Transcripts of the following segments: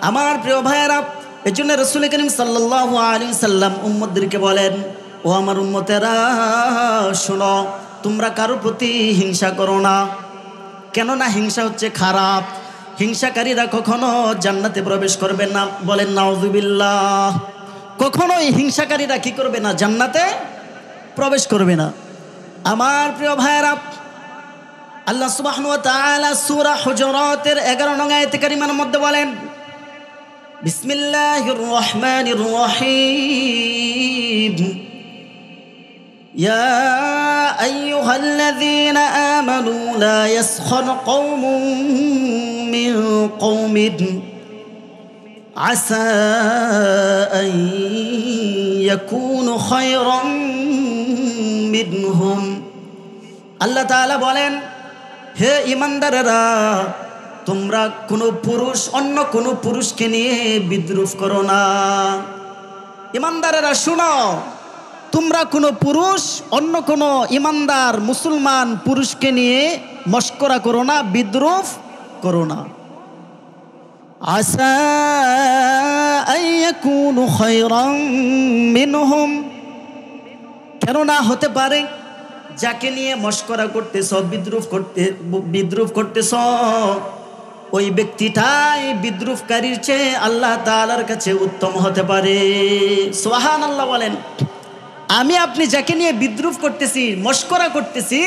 আমার প্রিয় ভাইয়েরা, এই জন্য রাসূল করিম সাল্লাল্লাহু আলাইহি সাল্লাম উম্মতদেরকে বলেন, ও আমার উম্মতেরা শোনো, তোমরা কারো প্রতি হিংসা করো না, কেননা হিংসা হচ্ছে খারাপ। হিংসাকারীরা কখনো জান্নাতে প্রবেশ করবে না, বলেন নাউযুবিল্লাহ। কখনোই হিংসাকারীরা কি করবে না? জান্নাতে প্রবেশ করবে না। আমার প্রিয় ভাইয়েরা, আল্লাহ সুবহানাহু ওয়া তাআলা সূরা হুজুরাতের 11 নং আয়াতে কারিমার মধ্যে বলেন, বিসমিল্লাহির রহমানির রহিম, ইয়া আইয়ুহাল্লাযীনা আমানু লা ইয়াসখার কওমুম মিন কওমিন আসা আন ইয়াকুনু খায়রাম মিনহুম। আল্লাহ তাআলা বলেন, হে ঈমানদারেরা, তোমরা কোনো পুরুষ অন্য কোনো পুরুষকে নিয়ে বিদ্রূপ করো না। ঈমানদারেরা শুনো, তোমরা কোনো পুরুষ অন্য কোনো ঈমানদার মুসলমান পুরুষকে নিয়ে মশকরা করো না, বিদ্রূপ করো না। আসা আইয়াকুনু খায়রাম মিনহুম, কেননা হতে পারে যাকে নিয়ে মশকরা করতেছ, বিদ্রূপ করতেছ, ওই ব্যক্তিটাই বিদ্রূপকারীর চেয়ে আল্লাহ তাআলার কাছে উত্তম হতে পারে। সুবহানাল্লাহ বলেন। আমি আপনি যাকে নিয়ে বিদ্রূপ করতেছি, মশকরা করতেছি,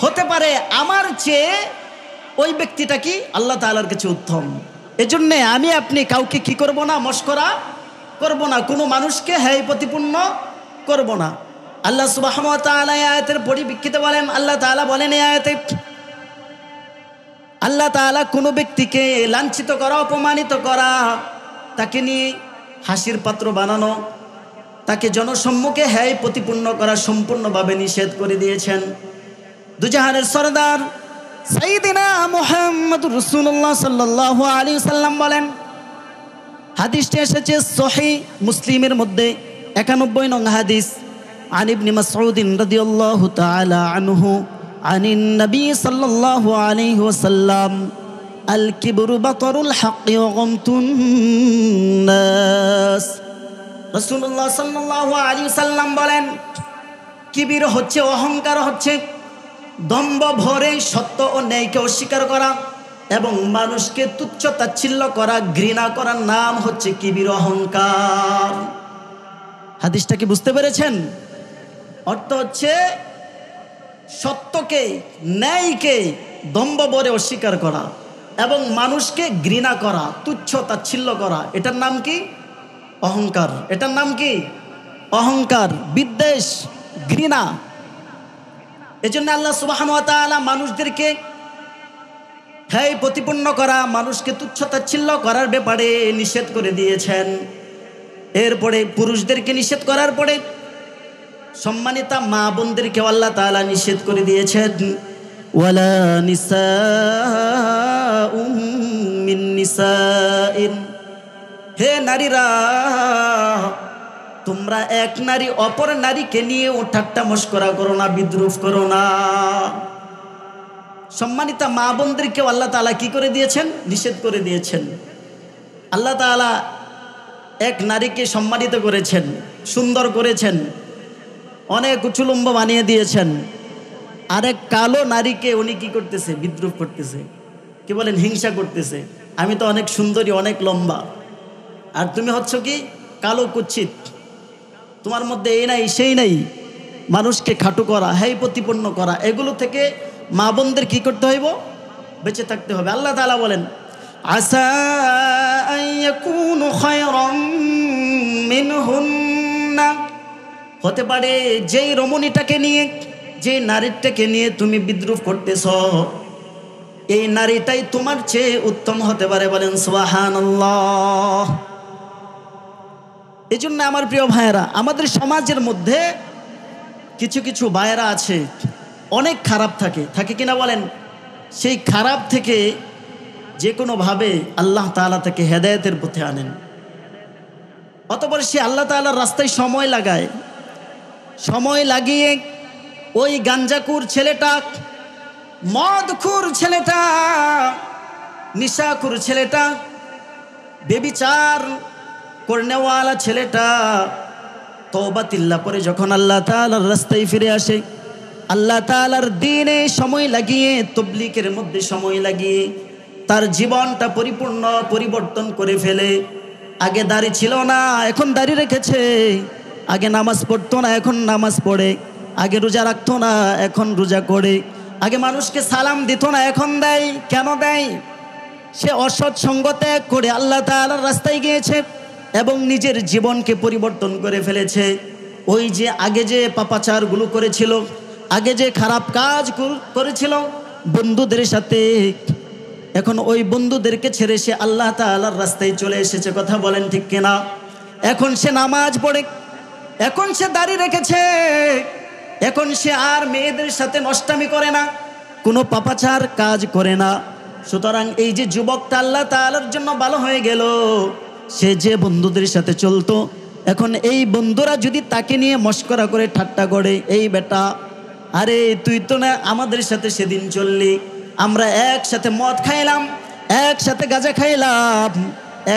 হতে পারে আমার চেয়ে ওই ব্যক্তিটা কি আল্লাহ তাআলার কাছে উত্তম। এজন্য আমি আপনি কাউকে কি করব না? মশকরা করব না, কোনো মানুষকে হেয় প্রতিপন্ন করব না। আল্লাহ সুবহানাহু ওয়া তাআলা এই আয়াতের পরিপ্রেক্ষিতে বলেন, আল্লাহ তাআলা বলেন এই আয়াতে, আল্লাহ তাআলা কোনো ব্যক্তিকে লাঞ্ছিত করা, অপমানিত করা, তাকে নিয়ে হাসির পাত্র বানানো, তাকে জনসম্মুখে হেয় প্রতিপন্ন করা সম্পূর্ণভাবে নিষেধ করে দিয়েছেন। দুজাহানের সরদার সাইয়্যিদিনা মুহাম্মদুর রাসূলুল্লাহ সাল্লাল্লাহু আলাইহি ওয়াসাল্লাম বলেন, হাদিসটি এসেছে সহিহ মুসলিমের মধ্যে 91 নং হাদিস, عن ابن مسعود رضي الله تعالى عنه عن النبي صلى الله عليه وسلم الكبر بطر الحق وغمط الناس। রাসূলুল্লাহ সাল্লাল্লাহু আলাইহি ওয়াসাল্লাম বলেন, কিবির হচ্ছে, অহংকার হচ্ছে দম্ভ ভরে সত্য ও ন্যায়কে অস্বীকার করা এবং মানুষকে তুচ্ছ তাচ্ছিল্য করা, ঘৃণা করার নাম হচ্ছে কিবির, অহংকার। হাদিসটা কি বুঝতে পেরেছেন? অর্থ হচ্ছে সত্যকে, ন্যায়কে দম্ভ ভরে অস্বীকার করা এবং মানুষকে ঘৃণা করা, তুচ্ছ তাচ্ছিল্য করা, এটার নাম কি? অহংকার। এটার নাম কি? অহংকার, বিদ্বেষ, ঘৃণা। এজন্য আল্লাহ সুবহানাহু ওয়া তাআলা মানুষদেরকে হেয় প্রতিপন্ন করা, মানুষকে তুচ্ছ তাচ্ছিল্য করার ব্যাপারে নিষেধ করে দিয়েছেন। এরপরে পুরুষদেরকে নিষেধ করার পরে সম্মানিতা মা বোনদেরকে আল্লাহ তাআলা নিষেধ করে দিয়েছেন, ওয়ালা নিসাউম মিন নিসাইন, হে নারীরা, তোমরা এক নারী অপর নারীকে নিয়ে ঠাট্টা মশকরা করো না, বিদ্রূপ করো না। সম্মানিতা মা বোনদেরকে আল্লাহ তাআলা কি করে দিয়েছেন? নিষেধ করে দিয়েছেন। আল্লাহ তাআলা এক নারীকে সম্মানিত করেছেন, সুন্দর করেছেন, অনেক উঁচুলম্ব বানিয়ে দিয়েছেন। আরেক কালো নারীকে উনি কি করতেছে? বিদ্রূপ করতেছে। কি বলেন? হিংসা করতেছে। আমি তো অনেক সুন্দরী, অনেক লম্বা, আর তুমি হচ্ছ কি কালো, কুচ্ছিত, তোমার মধ্যে এই নাই সেই নাই। মানুষকে খাটো করা, হেয় প্রতিপন্ন করা, এগুলো থেকে মা বোনদের কি করতে হইব? বেঁচে থাকতে হবে। আল্লাহ তাআলা বলেন, আসা আন ইয়াকুনু খায়রাম মিনহুন্না, হতে পারে যেই রমণীটাকে নিয়ে, যে নারীটাকে নিয়ে তুমি বিদ্রূপ করতেছ, এই নারীটাই তোমার চেয়ে উত্তম হতে পারে। বলেন সুবহানাল্লাহ। এই জন্য আমার প্রিয় ভাইয়েরা, আমাদের সমাজের মধ্যে কিছু কিছু ভাইয়েরা আছে অনেক খারাপ থাকে কিনা বলেন? সেই খারাপ থেকে যে কোনোভাবে আল্লাহ তাআলা তাকে হেদায়েতের পথে আনেন। অতঃপর সে আল্লাহ তাআলার রাস্তায় সময় লাগায়, সময় লাগিয়ে ওই গাঞ্জাকুর ছেলেটা, মদখুর ছেলেটা, নিশাখুর ছেলেটা, বেবিচার করনেওয়ালা ছেলেটা তওবা তিল্লা পরে যখন আল্লাহ তাআলার রাস্তায় ফিরে আসে, আল্লাহ তাআলার দ্বীনে সময় লাগিয়ে, তাবলীগের মধ্যে সময় লাগিয়ে তার জীবনটা পরিপূর্ণ পরিবর্তন করে ফেলে। আগে দাড়ি ছিল না, এখন দাড়ি রেখেছে। আগে নামাজ পড়তো না, এখন নামাজ পড়ে। আগে রোজা রাখতো না, এখন রোজা করে। আগে মানুষকে সালাম দিত না, এখন দেয়। কেন দেয়? সে অসৎ সঙ্গ ত্যাগ করে আল্লাহ তাআলার রাস্তায় গিয়েছে এবং নিজের জীবনকে পরিবর্তন করে ফেলেছে। ওই যে আগে যে পাপাচারগুলো করেছিল, আগে যে খারাপ কাজ করেছিল বন্ধুদের সাথে, এখন ওই বন্ধুদেরকে ছেড়ে সে আল্লাহ তাআলার রাস্তায় চলে এসেছে। কথা বলেন ঠিক কিনা? এখন সে নামাজ পড়ে, এখন সে দাড়ি রেখেছে, এখন সে আর মেয়েদের সাথে নষ্টামি করে না, কোনো পাপাচার কাজ করে না। সুতরাং এই যে যুবকটা আল্লাহ তাআলার জন্য ভালো হয়ে গেল, সে যে বন্ধুদের সাথে চলতো, এখন এই বন্ধুরা যদি তাকে নিয়ে মস্করা করে ঠাট্টা করে, এই বেটা, আরে তুই তো না আমাদের সাথে সেদিন চললি, আমরা একসাথে মদ খাইলাম, একসাথে গাঁজা খাইলাম,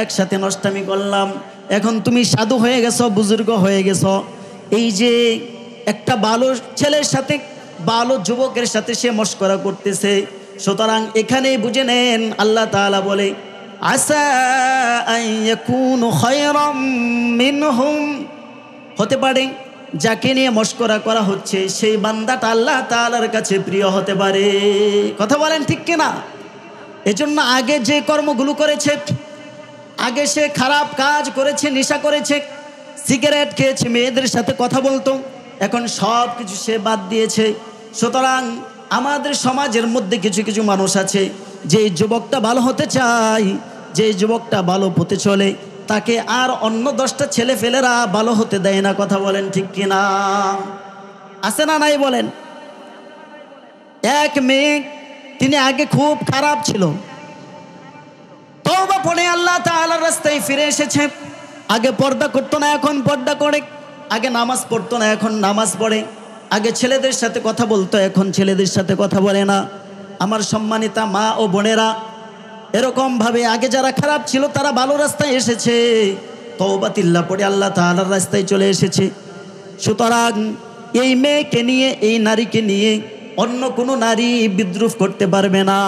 একসাথে নষ্টামি করলাম, এখন তুমি সাধু হয়ে গেছো, বুজুর্গ হয়ে গেছো। এই যে একটা ভালো ছেলের সাথে, ভালো যুবকের সাথে সে মস্করা করতেছে। সুতরাং এখানেই বুঝে নেন, আল্লাহ তাআলা বলে আসা আন ইয়াকুনু খায়রাম মিনহুম, হতে পারে যাকে নিয়ে মস্করা করা হচ্ছে সেই বান্দাটা আল্লাহ তাআলার কাছে প্রিয় হতে পারে। কথা বলেন ঠিক কিনা? এজন্য আগে যে কর্মগুলো করেছে, আগে সে খারাপ কাজ করেছে, নেশা করেছে, সিগারেট খেয়েছে, মেয়েদের সাথে কথা বলতো, এখন সব কিছু সে বাদ দিয়েছে। সুতরাং আমাদের সমাজের মধ্যে কিছু কিছু মানুষ আছে, যে যুবকটা ভালো হতে চায়, যে যুবকটা ভালো পথে চলে, তাকে আর অন্য 10টা ছেলে ফেলেরা ভালো হতে দেয় না। কথা বলেন ঠিক কিনা? আছে না নাই বলেন? এক মেয়ে, তিনি আগে খুব খারাপ ছিল, তওবা পড়ে আল্লাহ তাআলার রাস্তায় ফিরে এসেছে। আগে পর্দা করতো না, এখন পর্দা করে। আগে নামাজ পড়তো না, এখন নামাজ পড়ে। আগে ছেলেদের সাথে কথা বলতো, এখন ছেলেদের সাথে কথা বলে না। আমার সম্মানিতা মা ও বোনেরা, এরকমভাবে আগে যারা খারাপ ছিল তারা ভালো রাস্তায় এসেছে, তওবা তিল্লা পড়ে আল্লাহ তাআলার রাস্তায় চলে এসেছে। সুতরাং এই মেয়েকে নিয়ে, এই নারীকে নিয়ে অন্য কোনো নারী বিদ্রুপ করতে পারবে না।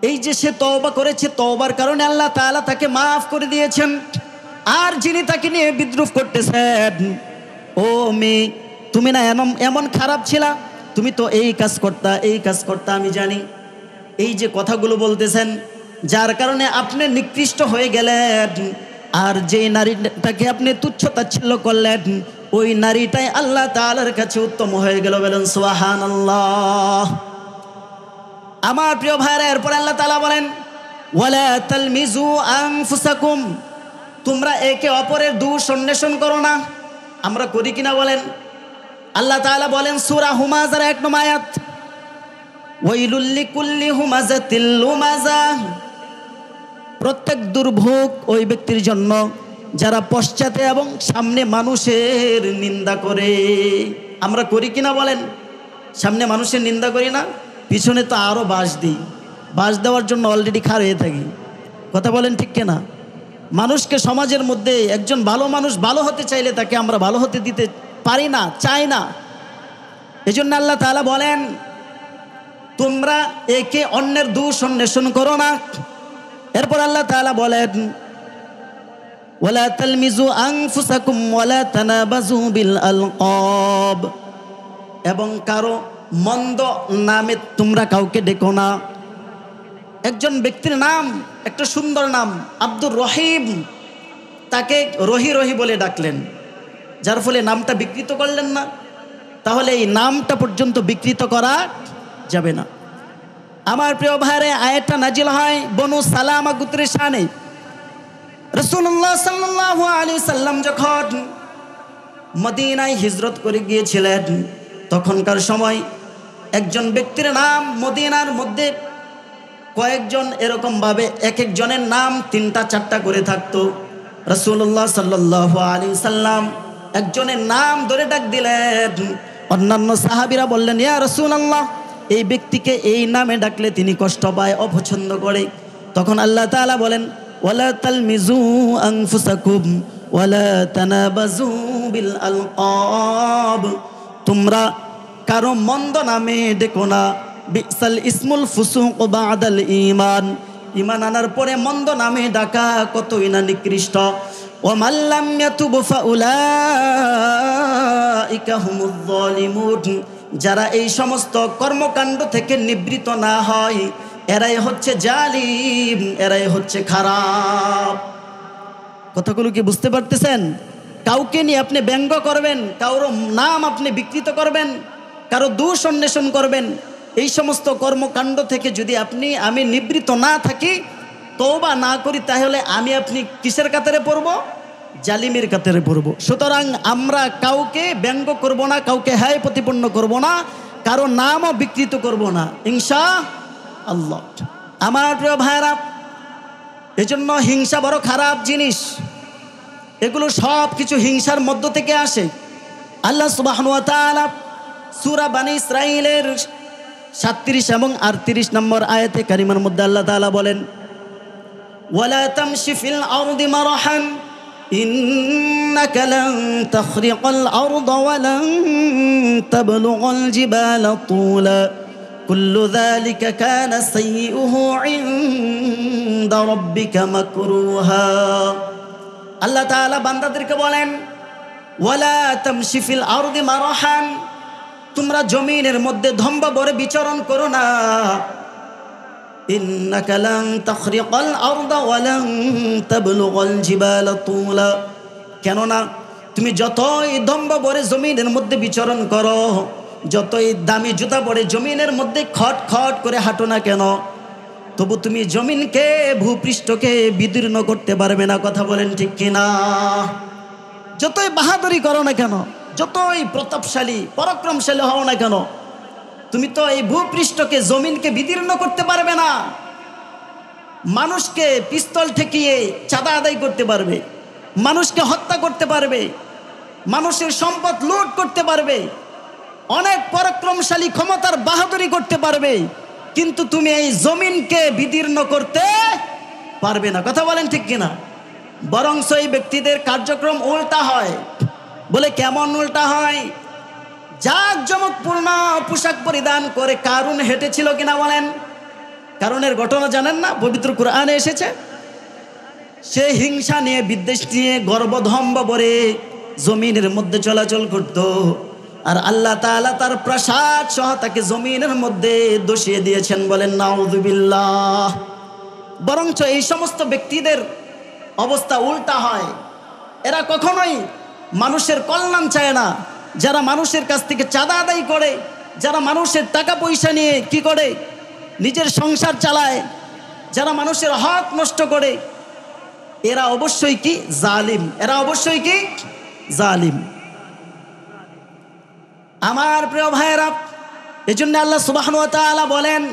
এই যে সে তওবা করেছে, তওবার কারণে আল্লাহ তাআলা তাকে মাফ করে দিয়েছেন। আর যিনি তাকে নিয়ে বিদ্রুপ করতেছেন, ও মেয়ে, তুমি না এমন খারাপ ছিলা, তুমি তো এই কাজ করতা, এই কাজ করতা, আমি জানি। এই যে কথাগুলো বলতেছেন, যার কারণে আপনি নিকৃষ্ট হয়ে গেলেন, আর যে নারীটাকে আপনি তুচ্ছ তাচ্ছিল্য করলেন, ওই নারীটাই আল্লাহ তাআলার কাছে উত্তম হয়ে গেল। বলেন সুবহানাল্লাহ। আমার প্রিয় ভাইরা, এরপর আল্লাহ তাআলা বলেন ওয়ালা তালমিজু আনফুসাকুম, তোমরা একে অপরের দোষ অন্বেষণ করো না। আমরা করি কিনা বলেন? আল্লাহ তাআলা বলেন সূরা হুমাযার 1 নম্বর আয়াত, ওয়াইলুল লিকুল্লি হুমাযাতিল লুমাযা, প্রত্যেক দুর্ভোগ ওই ব্যক্তির জন্য যারা পশ্চাতে এবং সামনে মানুষের নিন্দা করে। আমরা করি কিনা বলেন? সামনে মানুষের নিন্দা করি না, পিছনে তো আরও বাঁশ দিই, বাঁশ দেওয়ার জন্য অলরেডি খাড় হয়ে থাকি। কথা বলেন ঠিক কিনা? মানুষকে সমাজের মধ্যে একজন ভালো মানুষ ভালো হতে চাইলে তাকে আমরা ভালো হতে দিতে পারি না, চাই না। এজন্য আল্লাহ তাআলা বলেন তোমরা একে অন্যের দোষ অন্বেষণ করো না। এরপর আল্লাহ তাআলা বলেন ওয়ালা তালমিজু আনফুসাকুম ওয়ালা তানাবাজু বিল আলকাব, এবং কারো মন্দ নামে তোমরা কাউকে ডেকো না। একজন ব্যক্তির নাম একটা সুন্দর নাম, আব্দুর রহিম, তাকে রহি রহি বলে ডাকলেন, যার ফলে নামটা বিকৃত করলেন না। তাহলে এই নামটা পর্যন্ত বিকৃত করা যাবে না। আমার প্রিয় ভাইরে, আয়াতটা নাজিল হয় বনু সালামা গোত্রের শানে। রাসূলুল্লাহ সাল্লাল্লাহু আলাইহি সাল্লাম যখন মদিনায় হিজরত করে গিয়েছিলেন, তখনকার সময় একজন ব্যক্তির নাম মদিনার মধ্যে কয়েকজন এরকমভাবে এক একজনের নাম 3টা 4টা করে থাকতো। রাসূলুল্লাহ সাল্লাল্লাহু আলাইহি সাল্লাম একজনের নাম ধরে ডাক দিলেন। অন্যান্য সাহাবীরা বললেন, ইয়া রাসূলুল্লাহ, এই ব্যক্তিকে এই নামে ডাকলে তিনি কষ্ট পায়, অপছন্দ করে, তখন আল্লাহ তাআলা বলেন, ওয়ালা তালমিজু আনফুসাকুম ওয়ালা তানাবাজু বিল আলকাব, তোমরা কারো মন্দ নামে ডেকো না। বিসাল ইসমুল ফুসুক বাদাল ঈমান, ঈমান আনার পরে মন্দ নামে ডাকা কতই না নিকৃষ্ট। ওয়া মান লাম ইয়াতুব ফাউলাইকা হুমুয যালিমুন, যারা এই সমস্ত কর্মকাণ্ড থেকে নিবৃত্ত না হয় এরাই হচ্ছে জালিম, এরাই হচ্ছে খারাপ। কথাগুলো কি বুঝতে পারতেছেন? কাউকে নিয়ে আপনি ব্যঙ্গ করবেন, কারো নাম আপনি বিকৃত করবেন, কারো দোষ অন্বেষণ করবেন, এই সমস্ত কর্মকাণ্ড থেকে যদি আমি নিবৃত্ত না থাকি, তওবা না করি, তাহলে আপনি কিসের কাতারে পড়ব? জালিমের কাতারে পড়ব। সুতরাং আমরা কাউকে ব্যঙ্গ করব না, কাউকে হায় প্রতিপন্ন করব না, কারো নামও বিকৃত করব না, ইনশাআল্লাহ। আমার প্রিয় ভাইরা, এজন্য হিংসা বড় খারাপ জিনিস। এগুলো সব কিছু হিংসার মধ্য থেকে আসে। আল্লাহ সুবহানাহু ওয়া তাআলা সূরা বনী ইসরাঈলের 37 এবং 38 নম্বর আয়াতে কারিমার মধ্যে আল্লাহ তাআলা বলেন, ওয়ালা তামশি ফিল আরদি মারহান ইন্নাকা লান তাখরিকাল আরদা ওয়া লান তাবলুগাল জিবালা তুলা কুল্লু যালিকা কানা সাইয়্যুহু ইনদা রাব্বিকা মাকরুহা। আল্লাহ তাআলা বান্দাদেরকে বলেন, ওয়ালা তামশি ফিল আরদি মারহান, তোমরা জমিনের মধ্যে ধম্ব ভরে বিচরণ করো না। ইন্নাকা লান তাখরিকাল আরদা ওয়া লান তাবলুগাল জিবালা তুলা, কেননা তুমি যতই ধম্ব ভরে জমিনের মধ্যে বিচরণ করো, যতই দামি জুতা পরে জমিনের মধ্যে খট খট করে হাঁটো না কেন, তবু তুমি জমিনকে, ভূপৃষ্ঠকে বিদীর্ণ করতে পারবে না। কথা বলেন ঠিক কিনা? যতই বাহাদুরি করো না কেন, যতই প্রতাপশালী পরাক্রমশালী হও না কেন, তুমি তো এই ভূপৃষ্ঠকে, জমিনকে বিদীর্ণ করতে পারবে না। মানুষকে পিস্তল ঠেকিয়ে চাঁদা আদায় করতে পারবে, মানুষকে হত্যা করতে পারবে, মানুষের সম্পদ লুট করতে পারবে, অনেক পরাক্রমশালী ক্ষমতার বাহাদুরি করতে পারবে, কিন্তু তুমি এই জমিনকে বিদীর্ণ করতে পারবে না। কথা বলেন ঠিক কিনা? বরং এই ব্যক্তিদের কার্যক্রম উল্টা হয়। বলে কেমন উল্টা হয়? জাঁকজমকপূর্ণ পোশাক পরিধান করে কারুন হেঁটেছিল কিনা বলেন? কারুনের ঘটনা জানেন না? পবিত্র কুরআনে এসেছে। সে হিংসা নিয়ে, বিদ্বেষ নিয়ে, গর্বধম্ব ভরে জমিনের মধ্যে চলাচল করত, আর আল্লাহ তাআলা তার প্রাসাদ সহ তাকে জমিনের মধ্যে দোষিয়ে দিয়েছেন। বলেন নাউযুবিল্লাহ। বরঞ্চ এই সমস্ত ব্যক্তিদের অবস্থা উল্টা হয়। এরা কখনোই মানুষের কল্যাণ চায় না। যারা মানুষের কাছ থেকে চাঁদা আদায় করে, যারা মানুষের টাকা পয়সা নিয়ে কি করে নিজের সংসার চালায়, যারা মানুষের হক নষ্ট করে, এরা অবশ্যই কি জালিম, এরা অবশ্যই কি জালিম। আমার প্রিয় ভাইয়েরা, এজন্য আল্লাহ সুবহানাহু ওয়া তাআলা বলেন,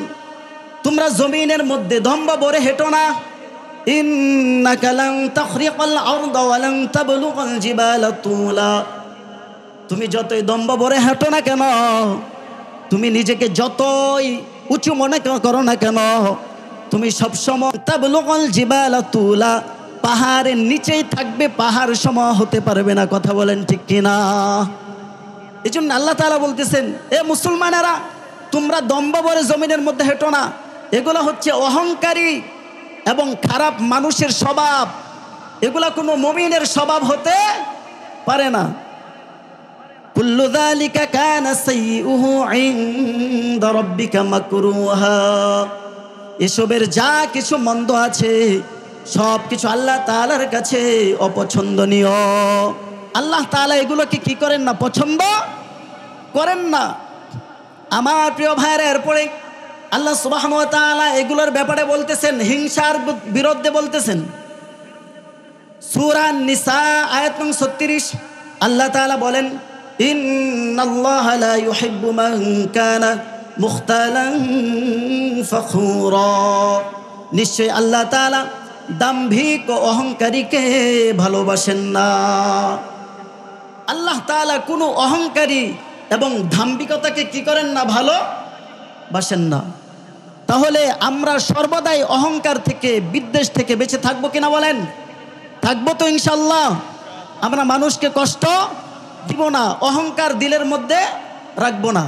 তোমরা জমিনের মধ্যে ধম্ব ভরে হেঁটো না। ইন্নাকা লান তাখরিকাল আরদা ওয়া লান তাবলুগাল জিবালা তুলা, তুমি যতই দম্ভ ভরে হাঁটো না কেন, তুমি নিজেকে যতই উঁচু মনে করো না কেন, তুমি সবসময় তাবলুগাল জিবালা তুলা, পাহাড়ের নিচেই থাকবে, পাহাড় সম হতে পারবে না। কথা বলেন ঠিক কিনা? এই জন্য আল্লাহ তাআলা বলতেছেন, এ মুসলমানেরা, তোমরা দম্ভ ভরে জমিনের মধ্যে হেঁটো না। এগুলো হচ্ছে অহংকারী এবং খারাপ মানুষের স্বভাব। এগুলা কোনো মুমিনের স্বভাব হতে পারে না। কুল্লু যালিকা কানা সাইয়্যুহু ইনদা রাব্বিকা মাকরুহা, এসবের যা কিছু মন্দ আছে সব কিছু আল্লাহ তাআলার কাছে অপছন্দনীয়। আল্লাহ তাআলা এগুলোকে কি করেন না? পছন্দ করেন না। আমার প্রিয় ভাইয়েরা, এরপরে আল্লাহ সুবহানাহু ওয়া তাআলা এগুলোর ব্যাপারে বলতেছেন, হিংসার বিরুদ্ধে বলতেছেন। সূরা নিসা আয়াত নং 36 আল্লাহ তাআলা বলেন, ইন্নাল্লাহা লা ইউহিব্বু মান কানা মুখতালান ফখুরা, নিশ্চয় আল্লাহ তাআলা দাম্ভিক ও অহংকারীকে ভালোবাসেন না। আল্লাহ তাআলা কোনো অহংকারী এবং দাম্ভিকতাকে কি করেন না? ভালোবাসেন না। তাহলে আমরা সর্বদাই অহংকার থেকে, বিদ্বেষ থেকে বেঁচে থাকবো কিনা বলেন? থাকবো তো ইনশাল্লাহ। আমরা মানুষকে কষ্ট দিব না, অহংকার দিলের মধ্যে রাখবো না।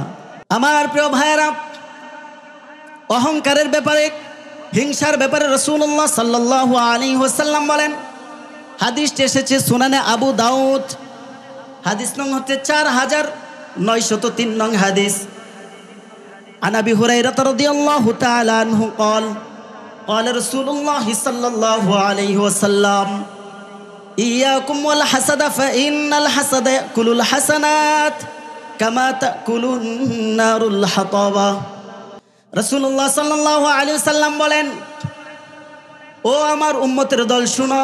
আমার প্রিয় ভাইয়েরা, অহংকারের ব্যাপারে, হিংসার ব্যাপারে রাসূলুল্লাহ সাল্লাল্লাহু আলাইহি ওয়াসাল্লাম বলেন, হাদিসটি এসেছে সুনানে আবু দাউদ, হাদিস নং হচ্ছে 4903 নং হাদিস। আন আবি হুরায়রা রাদিয়াল্লাহু তাআলা আনহু قال قال رسول الله صلى الله عليه وسلم إياكم والحسد فإن الحسد يأكل الحسنات كما تأكل النار الحطب। রাসূলুল্লাহ সাল্লাল্লাহু আলাইহি ওয়াসাল্লাম বলেন, ও আমার উম্মতের দল শুনো,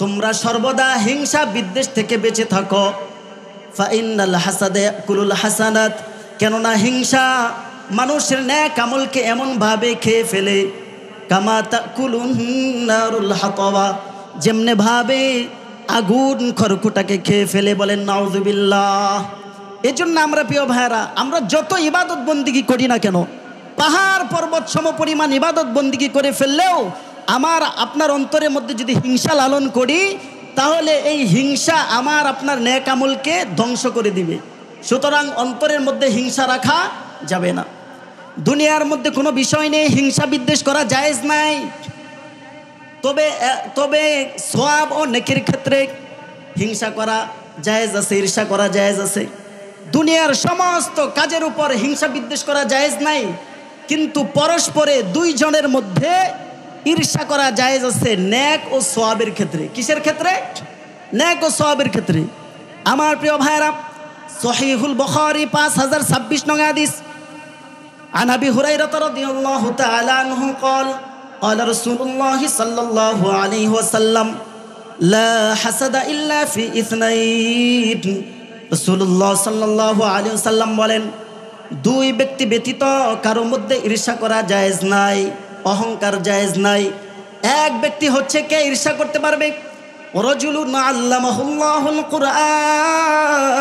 তোমরা সর্বদা হিংসা বিদ্বেষ থেকে বেঁচে থাকো। ফাইনাল হাসাদা ইয়াকুলুল হাসানাত, কেননা হিংসা মানুষের নেক আমলকে এমনভাবে খেয়ে ফেলে, কামা তাকুলুন নারুল হাতাবা, যেমনে ভাবে আগুন খড়কুটাকে খেয়ে ফেলে। বলেন নাউযুবিল্লাহ। এজন্য আমরা প্রিয় ভাইরা, আমরা যত ইবাদত বন্দিগি করি না কেন, পাহাড় পর্বত সম পরিমাণ ইবাদত বন্দিগি করে ফেললেও আমার আপনার অন্তরের মধ্যে যদি হিংসা লালন করি, তাহলে এই হিংসা আমার আপনার নেক আমলকে ধ্বংস করে দিবে। সুতরাং অন্তরের মধ্যে হিংসা রাখা যাবে না। দুনিয়ার মধ্যে কোনো বিষয় নেই হিংসা বিদ্বেষ করা জায়েজ নাই, তবে সওয়াব ও নেকির ক্ষেত্রে হিংসা করা জায়েজ আছে, ঈর্ষা করা জায়েজ আছে। দুনিয়ার সমস্ত কাজের উপর হিংসা বিদ্বেষ করা জায়েজ নাই, কিন্তু পরস্পরে দুইজনের মধ্যে ঈর্ষা করা জায়েজ আছে নেক ও সওয়াবের ক্ষেত্রে। কিসের ক্ষেত্রে? নেক ও সওয়াবের ক্ষেত্রে। আমার প্রিয় ভাইরা, সহিহুল বুখারী 5026 নং হাদিস। আন আবি হুরায়রা রাদিয়াল্লাহু তাআলা আনহু قال قال رسول الله صلى الله عليه وسلم لا حسد إلا في اثنين। রাসূলুল্লাহ সাল্লাল্লাহু আলাইহি ওয়াসাল্লাম বলেন, দুই ব্যক্তি ব্যতীত কারো মধ্যে ঈর্ষা করা জায়েজ নাই, অহংকার জায়েজ নাই। এক ব্যক্তি হচ্ছে কে ঈর্ষা করতে পারবে? রাজুলুন আল্লামাহুল্লাহুল কুরআন,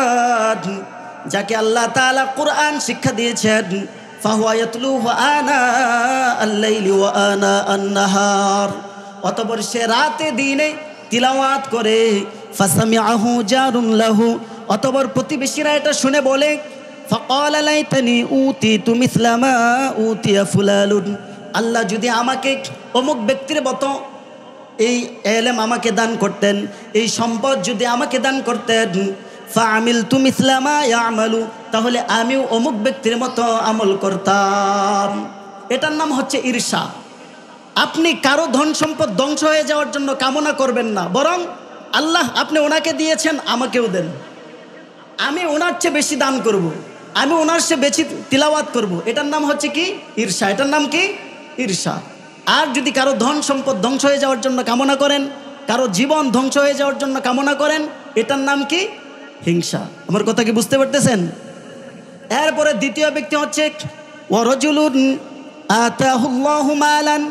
যাকে আল্লাহ তাআলা কুরআন শিক্ষা দিয়েছেন। ফাহুয়া ইয়াতলুহু আনা আল-লাইলি ওয়া আনা আন-নাহার, অতঃপর সে রাতে দিনে তিলাওয়াত করে। ফাসামিআহু জারুন লাহু, অতঃপর প্রতিবেশীরা এটা শুনে বলে, ফাকালা লাইতানি উতিতু মিসলা মা উতিয়া ফুলালুন, আল্লাহ যদি আমাকে অমুক ব্যক্তির মতো এই ইলম আমাকে দান করতেন, এই সম্পদ যদি আমাকে দান করতেন। ফাআমিলতু মিসলা মা ইয়ামালু, তাহলে আমিও অমুক ব্যক্তির মতো আমল করতাম। এটার নাম হচ্ছে ঈর্ষা। আপনি কারো ধন সম্পদ ধ্বংস হয়ে যাওয়ার জন্য কামনা করবেন না, বরং আল্লাহ আপনি ওনাকে দিয়েছেন, আমাকেও দেন, আমি ওনার চেয়ে বেশি দান করব, আমি ওনার চেয়ে বেশি তিলাওয়াত করব। এটার নাম হচ্ছে কি? ঈর্ষা। এটার নাম কি? ঈর্ষা। আর যদি কারো ধন সম্পদ ধ্বংস হয়ে যাওয়ার জন্য কামনা করেন, কারো জীবন ধ্বংস হয়ে যাওয়ার জন্য কামনা করেন, এটার নাম কি? হিংসা। আমার কথা কি বুঝতে পারতেছেন? এরপরে দ্বিতীয় ব্যক্তি হচ্ছে ওয়ারাজুলুন আতাহুল্লাহু মালান,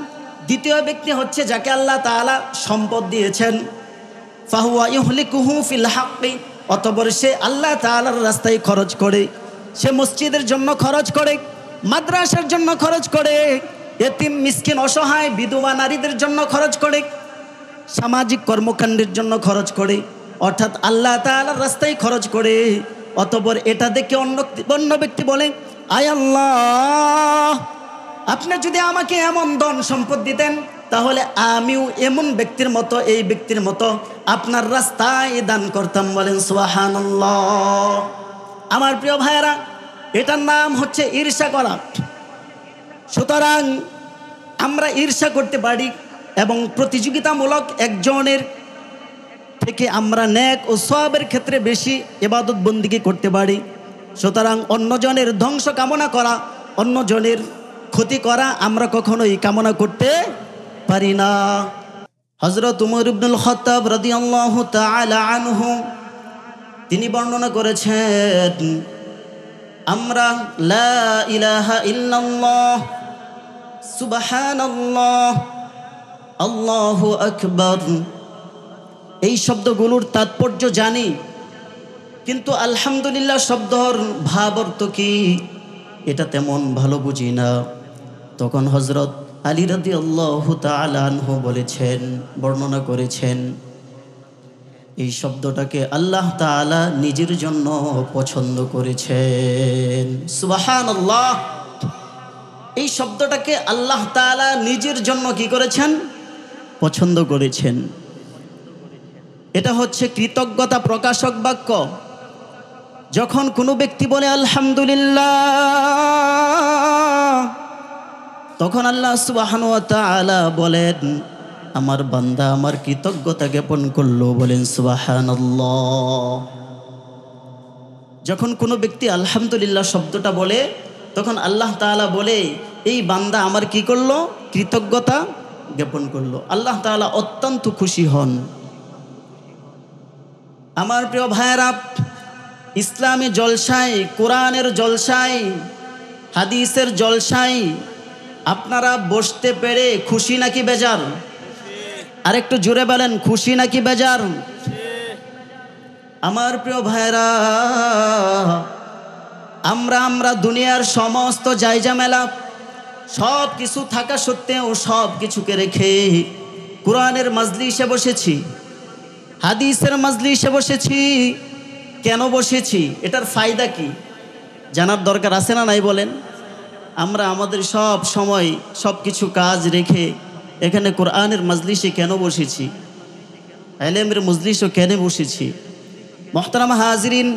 দ্বিতীয় ব্যক্তি হচ্ছে যাকে আল্লাহ তাআলা সম্পদ দিয়েছেন। ফাহুয়া ইউহলিকুহু ফিল হাক্কি, অতঃপর সে আল্লাহ তাআলার রাস্তায় খরচ করে, সে মসজিদের জন্য খরচ করে, মাদ্রাসার জন্য খরচ করে, এতিম মিসকিন অসহায় বিধবা নারীদের জন্য খরচ করে, সামাজিক কর্মকাণ্ডের জন্য খরচ করে, অর্থাৎ আল্লাহ তাআলার রাস্তায় খরচ করে। অতঃপর এটা দেখে অন্য ব্যক্তি বলে, আয় আল্লাহ, আপনি যদি আমাকে এমন ধন সম্পদ দিতেন, তাহলে আমিও এমন ব্যক্তির মতো, এই ব্যক্তির মতো আপনার রাস্তায় দান করতাম। বলেন সুবহানাল্লাহ। আমার প্রিয় ভাইয়েরা, এটার নাম হচ্ছে ঈর্ষা করা। সুতরাং আমরা ঈর্ষা করতে পারি এবং প্রতিযোগিতামূলক একজনের থেকে আমরা নেক ও সওয়াবের ক্ষেত্রে বেশি ইবাদত বন্দিগি করতে পারি। সুতরাং অন্যজনের ধ্বংস কামনা করা, অন্যজনের ক্ষতি করা আমরা কখনোই কামনা করতে পারি না। হযরত উমর ইবনুল খাত্তাব রাদিয়াল্লাহু তাআলা আনহু তিনি বর্ণনা করেছেন, আমরা লা ইলাহা ইল্লাল্লাহ, সুবহানাল্লাহ, আল্লাহু আকবার, এই শব্দগুলোর তাৎপর্য জানি, কিন্তু আলহামদুলিল্লাহ শব্দর ভাব অর্থ কি এটা তেমন ভালো বুঝি না। তখন হযরত আলী রাদিয়াল্লাহু তাআলা আনহু বলেছেন, বর্ণনা করেছেন, এই শব্দটাকে আল্লাহ তাআলা নিজের জন্য পছন্দ করেছেন। সুবহানাল্লাহ। এই শব্দটাকে আল্লাহ তাআলা নিজের জন্য কি করেছেন? পছন্দ করেছেন। এটা হচ্ছে কৃতজ্ঞতা প্রকাশক বাক্য। যখন কোনো ব্যক্তি বলে আলহামদুলিল্লাহ, তখন আল্লাহ সুবহানাহু ওয়া তাআলা বলেন, আমার বান্দা আমার কৃতজ্ঞতা জ্ঞাপন করলো, বলেন সুবহানাল্লাহ। যখন কোনো ব্যক্তি আলহামদুলিল্লাহ শব্দটা বলে, তখন আল্লাহ তাআলা বলে, এই বান্দা আমার কি করলো? কৃতজ্ঞতা জ্ঞাপন করলো। আল্লাহ তাআলা অত্যন্ত খুশি হন। আমার প্রিয় ভাইয়েরা, ইসলামী জলসায়, কোরআনের জলসায়, হাদিসের জলসায় আপনারা বসতে পেরে খুশি নাকি বেজার? আরেকটু জোরে বলেন, খুশি নাকি বেজার? আমার প্রিয় ভাইরা, আমরা দুনিয়ার সমস্ত জায়জামেলা সব কিছু থাকা সত্ত্বেও সব কিছুকে রেখে কোরআনের মাজলিসে বসেছি, হাদিসের মাজলিসে বসেছি। কেন বসেছি? এটার ফায়দা কি জানার দরকার আছে না নাই বলেন? আমরা আমাদের সব সময় সব কিছু কাজ রেখে এখানে কোরআনের মাজলিসে কেন বসেছি? ইলমের মজলিসও কেন বসেছি? মুহতারাম হাজিরিন,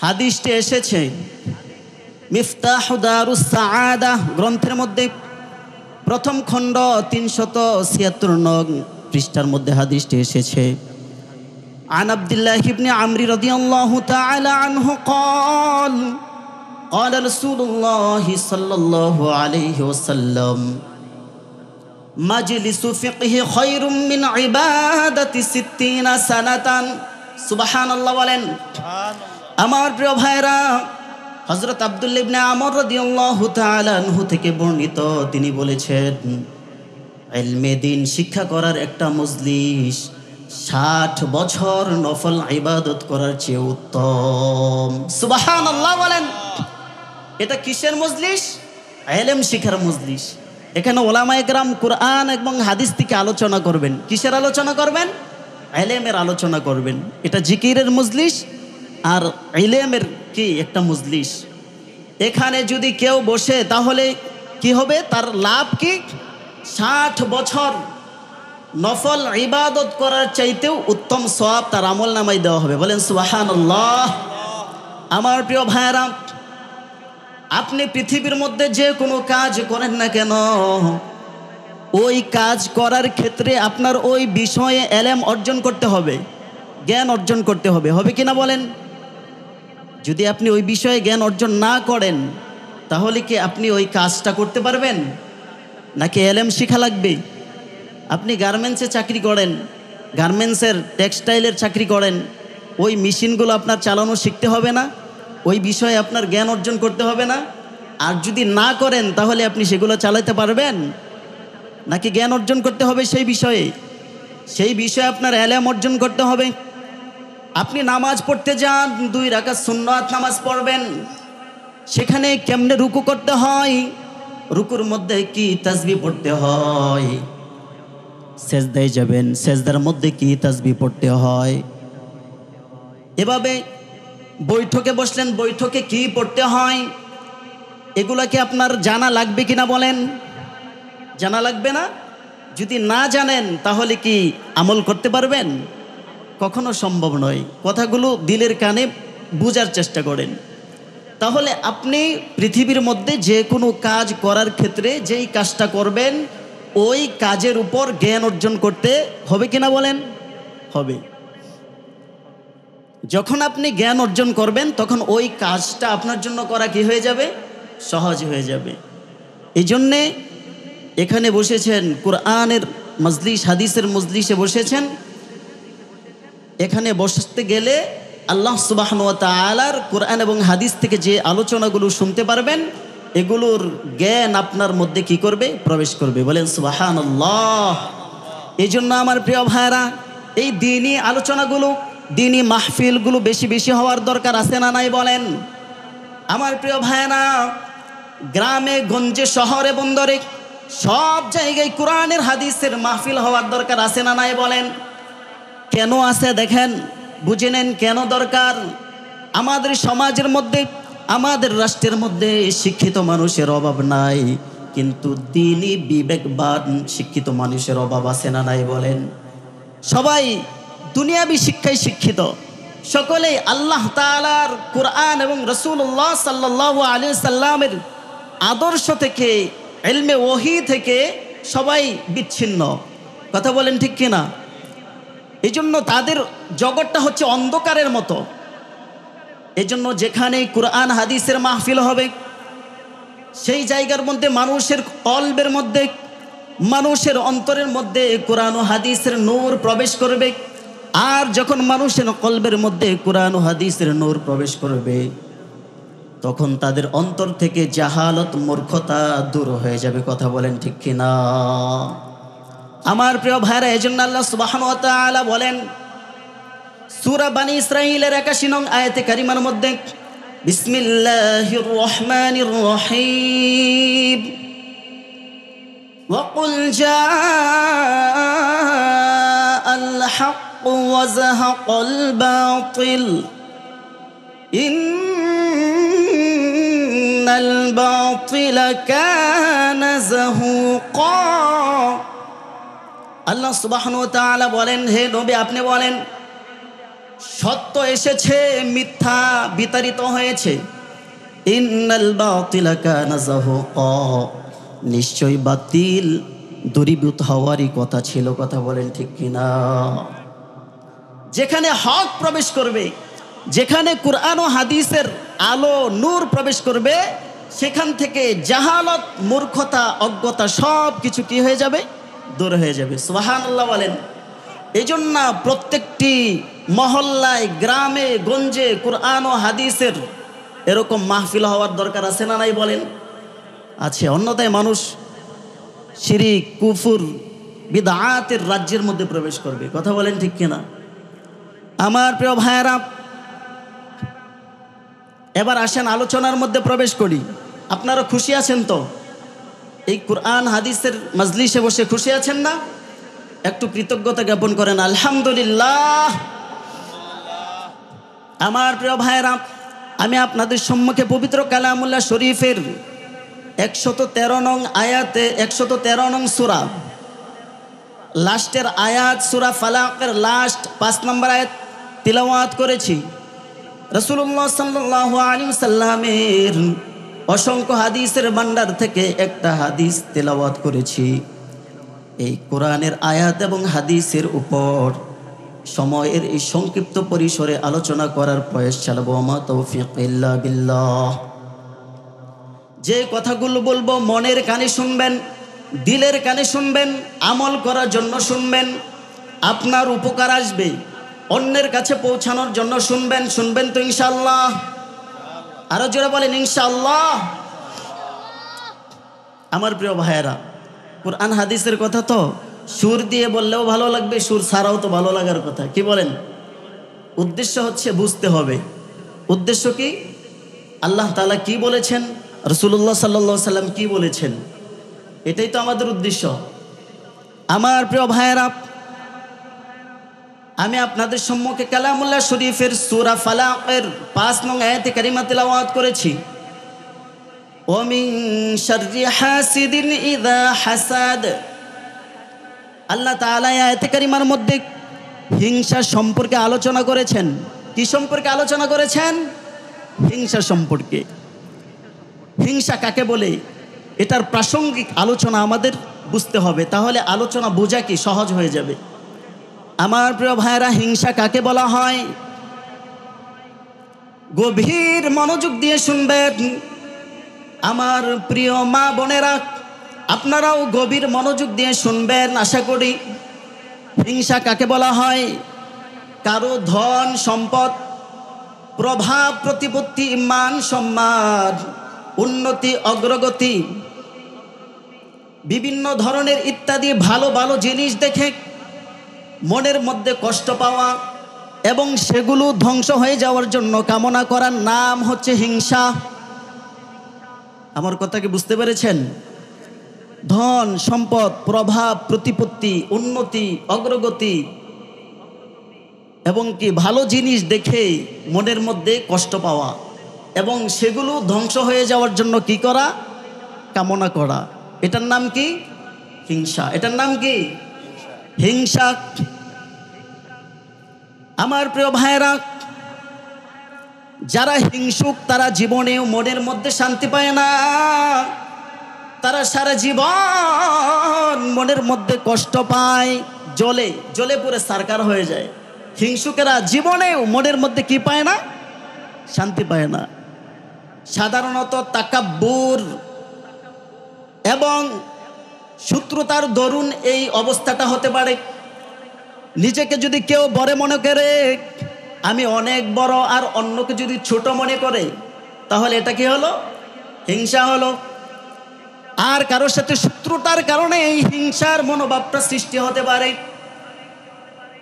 হাদিসটি এসেছে মিফতাহু দারুস সাআদা গ্রন্থের মধ্যে, প্রথম খণ্ড 376 নং পৃষ্ঠার মধ্যে হাদিসটি এসেছে। عن عبد الله بن عمرو رضي الله تعالى عنه قال قال رسول الله صلى الله عليه وسلم مجلس فقه خير من عبادة 60 سنة سبحان الله বলেন। আমার প্রিয় ভাইরা, হযরত আব্দুল্লাহ ইবনে আমর রাদিয়াল্লাহু তাআলা আনহু থেকে বর্ণিত, তিনি বলেছেন, ইলমে দ্বীন শিক্ষা করার একটা মজলিস 60 বছর নফল ইবাদত করার চেয়ে উত্তম। সুবহানাল্লাহ বলেন। এটা কিসের মজলিস? ইলম শিখার মজলিস। এখানে উলামায়ে কেরাম কোরআন এবং হাদিস থেকে আলোচনা করবেন। কিসের আলোচনা করবেন? ইলমের আলোচনা করবেন। এটা জিকিরের মজলিস আর ইলমের কি একটা মজলিস। এখানে যদি কেউ বসে তাহলে কি হবে? তার লাভ কি? 60 বছর নফল ইবাদত করার চাইতেও উত্তম সওয়াব তার আমল নামায় দেওয়া হবে। বলেন সুবহানাল্লাহ। আমার প্রিয় ভাইরা, আপনি পৃথিবীর মধ্যে যে কোনো কাজ করেন না কেন, ওই কাজ করার ক্ষেত্রে আপনার ওই বিষয়ে ইলম অর্জন করতে হবে, জ্ঞান অর্জন করতে হবে। হবে কিনা বলেন? যদি আপনি ওই বিষয়ে জ্ঞান অর্জন না করেন, তাহলে কি আপনি ওই কাজটা করতে পারবেন? নাকি ইলম শিখা লাগবে? আপনি গার্মেন্টসে চাকরি করেন, গার্মেন্টসের টেক্সটাইলের চাকরি করেন, ওই মেশিনগুলো আপনার চালানো শিখতে হবে না? ওই বিষয়ে আপনার জ্ঞান অর্জন করতে হবে না? আর যদি না করেন তাহলে আপনি সেগুলো চালাতে পারবেন? নাকি জ্ঞান অর্জন করতে হবে সেই বিষয়ে? সেই বিষয়ে আপনার ইলম অর্জন করতে হবে। আপনি নামাজ পড়তে যান, 2 রাকাত সুন্নাত নামাজ পড়বেন, সেখানে কেমনে রুকু করতে হয়, রুকুর মধ্যে কি তাসবিহ পড়তে হয়, সেজদায় যাবেন, সেজদার মধ্যে কি তাসবিহ পড়তে হয়, এভাবে বৈঠকে বসলেন, বৈঠকে কি পড়তে হয়, এগুলা কি আপনার জানা লাগবে কিনা বলেন? জানা লাগবে না? যদি না জানেন তাহলে কি আমল করতে পারবেন? কখনো সম্ভব নয়। কথাগুলো দিলের কানে বুঝার চেষ্টা করেন। তাহলে আপনি পৃথিবীর মধ্যে যে কোনো কাজ করার ক্ষেত্রে যেই কাজটা করবেন, ওই কাজের উপর জ্ঞান অর্জন করতে হবে কিনা বলেন? হবে। যখন আপনি জ্ঞান অর্জন করবেন, তখন ওই কাজটা আপনার জন্য করা কি হয়ে যাবে? সহজ হয়ে যাবে। এই জন্যে এখানে বসেছেন, কোরআনের মজলিস, হাদিসের মজলিসে বসেছেন। এখানে বসতে গেলে আল্লাহ সুবহানাহু ওয়া তাআলার কোরআন এবং হাদিস থেকে যে আলোচনাগুলো শুনতে পারবেন, এগুলোর জ্ঞান আপনার মধ্যে কি করবে? প্রবেশ করবে। বলেন সুবহানাল্লাহ। এই জন্য আমার প্রিয় ভাইরা, এই দ্বীনি আলোচনাগুলো, দ্বীনি মাহফিলগুলো বেশি বেশি হওয়ার দরকার আছে না নাই বলেন? আমার প্রিয় ভাইয়েরা, গ্রামে গঞ্জে শহরে বন্দরে সব জায়গায় কোরআনের হাদিসের মাহফিল হওয়ার দরকার আছে না নাই বলেন? কেন আছে দেখেন, বুঝে নেন কেন দরকার। আমাদের সমাজের মধ্যে, আমাদের রাষ্ট্রের মধ্যে শিক্ষিত মানুষের অভাব নাই, কিন্তু দ্বীনি বিবেকবান শিক্ষিত মানুষের অভাব আছে না নাই বলেন? সবাই দুনিয়াবি শিক্ষায় শিক্ষিত, সকলেই আল্লাহ তাআলার কোরআন এবং রাসূলুল্লাহ সাল্লাল্লাহু আলাইহি সাল্লামের আদর্শ থেকে, ইলমে ওহী থেকে সবাই বিচ্ছিন্ন। কথা বলেন ঠিক কিনা? এই জন্য তাদের জগৎটা হচ্ছে অন্ধকারের মতো। এই জন্য যেখানে কোরআন হাদিসের মাহফিল হবে, সেই জায়গার মধ্যে মানুষের কলবের মধ্যে, মানুষের অন্তরের মধ্যে কোরআন ও হাদিসের নূর প্রবেশ করবে। আর যখন মানুষের কলবের মধ্যে কোরআন ও হাদিসের নূর প্রবেশ করবে, তখন তাদের অন্তর থেকে জাহালত, মূর্খতা দূর হয়ে যাবে। কথা বলেন ঠিক কিনা? আমার প্রিয় ভাইরা, এজন্য আল্লাহ সুবহানাহু ওয়া তাআলা বলেন সূরা বনী ইসরাঈলের ৮১ নং আয়াতে কারিমার মধ্যে, বিসমিল্লাহির রহমানির রহিম, ওয়াকুল জাআল হক ওয়া যাহাকাল বাতিল ইন্নাল বাতিলা কানা যাহুকা। আল্লাহ সুবহানাহু ওয়া তাআলা বলেন, হে নবী আপনি বলেন, সত্য এসেছে, মিথ্যা বিতাড়িত হয়েছে। ইন্নাল বাতিলা কানা যাহুকা, নিশ্চয়ই বাতিল দূরীভূত হওয়ারই কথা ছিল। কথা বলেন ঠিক কিনা? যেখানে হক প্রবেশ করবে, যেখানে কোরআন ও হাদিসের আলো নূর প্রবেশ করবে, সেখান থেকে জাহালত, মূর্খতা, অজ্ঞতা সব কিছু কি হয়ে যাবে? দূর হয়ে যাবে। সুবহানাল্লাহ বলেন। এই জন্য প্রত্যেকটি মহল্লায়, গ্রামে গঞ্জে কোরআন ও হাদিসের এরকম মাহফিল হওয়ার দরকার আছে না নাই বলেন? আছে। অন্যথায় মানুষ শিরিক, কুফর, বিদআতের রাজ্যের মধ্যে প্রবেশ করবে। কথা বলেন ঠিক কিনা? আমার প্রিয় ভাইয়েরা, এবার আসেন আলোচনার মধ্যে প্রবেশ করি। আপনারা খুশি আছেন তো? এই কোরআন হাদিসের মাজলিসে বসে খুশি আছেন না? একটু কৃতজ্ঞতা জ্ঞাপন করেন, আলহামদুলিল্লাহ। আমার প্রিয় ভাইয়েরা, আমি আপনাদের সম্মুখে পবিত্র কালামুল্লাহ শরীফের 113 নং আয়াতে, 113 নং সূরা, লাস্টের আয়াত, সূরা ফালাকের লাস্ট 5 নম্বর আয়াত তিলাওয়াত করেছি। রাসূলুল্লাহ সাল্লাল্লাহু আলাইহি সাল্লামের অসংখ্য হাদিসের ভান্ডার থেকে একটা হাদিস তেলাওয়াত করেছি। এই কোরআনের আয়াত এবং হাদিসের উপর সময়ের এই সংক্ষিপ্ত পরিসরে আলোচনা করার প্রয়াস চালাবো। আমা তৌফিক ইল্লা বিল্লাহ। যে কথাগুলো বলবো মনের কানে শুনবেন, দিলের কানে শুনবেন, আমল করার জন্য শুনবেন, আপনার উপকার আসবে, অন্যের কাছে পৌঁছানোর জন্য শুনবেন। শুনবেন তো ইনশাআল্লাহ? আরো জোরে বলেন ইনশাআল্লাহ। আমার প্রিয় ভাইয়েরা, কোরআন হাদিসের কথা তো সুর দিয়ে বললেও ভালো লাগবে, সুর ছাড়াও তো ভালো লাগার কথা। কি বলেন? উদ্দেশ্য হচ্ছে বুঝতে হবে। উদ্দেশ্য কি? আল্লাহ তাআলা কি বলেছেন, রাসূলুল্লাহ সাল্লাল্লাহু আলাইহি সাল্লাম কি বলেছেন, এটাই তো আমাদের উদ্দেশ্য। আমার প্রিয় ভাইয়েরা, আমি আপনাদের সম্মুখে কালামুল্লাহ শরীফের সূরা ফালাকের 5 নং আয়াতে কারিমা তেলাওয়াত করেছি। ওয়া মিন শাররি হাসিদিন ইযা হাসাদ। আল্লাহ তাআলা আয়াতে কারিমার মধ্যে হিংসা সম্পর্কে আলোচনা করেছেন। কি সম্পর্কে আলোচনা করেছেন? হিংসা সম্পর্কে। হিংসা কাকে বলে, এটার প্রাসঙ্গিক আলোচনা আমাদের বুঝতে হবে, তাহলে আলোচনা বোঝা কি সহজ হয়ে যাবে। আমার প্রিয় ভাইরা, হিংসা কাকে বলা হয়? গভীর মনোযোগ দিয়ে শুনবেন আমার প্রিয় মা বোনেরা, আপনারাও গভীর মনোযোগ দিয়ে শুনবেন আশা করি। হিংসা কাকে বলা হয়? কারো ধন সম্পদ, প্রভাব প্রতিপত্তি, মান সম্মান, উন্নতি অগ্রগতি, বিভিন্ন ধরনের ইত্যাদি ভালো ভালো জিনিস দেখে মনের মধ্যে কষ্ট পাওয়া এবং সেগুলো ধ্বংস হয়ে যাওয়ার জন্য কামনা করার নাম হচ্ছে হিংসা। আমার কথা কি বুঝতে পেরেছেন? ধন সম্পদ, প্রভাব, প্রতিপত্তি, উন্নতি, অগ্রগতি এবং কি ভালো জিনিস দেখে মনের মধ্যে কষ্ট পাওয়া এবং সেগুলো ধ্বংস হয়ে যাওয়ার জন্য কি করা? কামনা করা। এটার নাম কি? হিংসা। এটার নাম কি? হিংসা। আমার প্রিয় ভাইরা, যারা হিংসুক তারা জীবনেও মনের মধ্যে শান্তি পায় না। তারা সারা জীবন মনের মধ্যে কষ্ট পায়, জ্বলে জ্বলে পুরে সারকার হয়ে যায়। হিংসুকেরা জীবনেও মনের মধ্যে কি পায় না? শান্তি পায় না। সাধারণত তাকাব্বুর এবং শত্রুতার দরুন এই অবস্থাটা হতে পারে। নিজেকে যদি কেউ বড় মনে করে, আমি অনেক বড়, আর অন্যকে যদি ছোট মনে করে, তাহলে এটা কি হলো? হিংসা হলো। আর কারোর সাথে শত্রুতার কারণে এই হিংসার মনোভাবটা সৃষ্টি হতে পারে।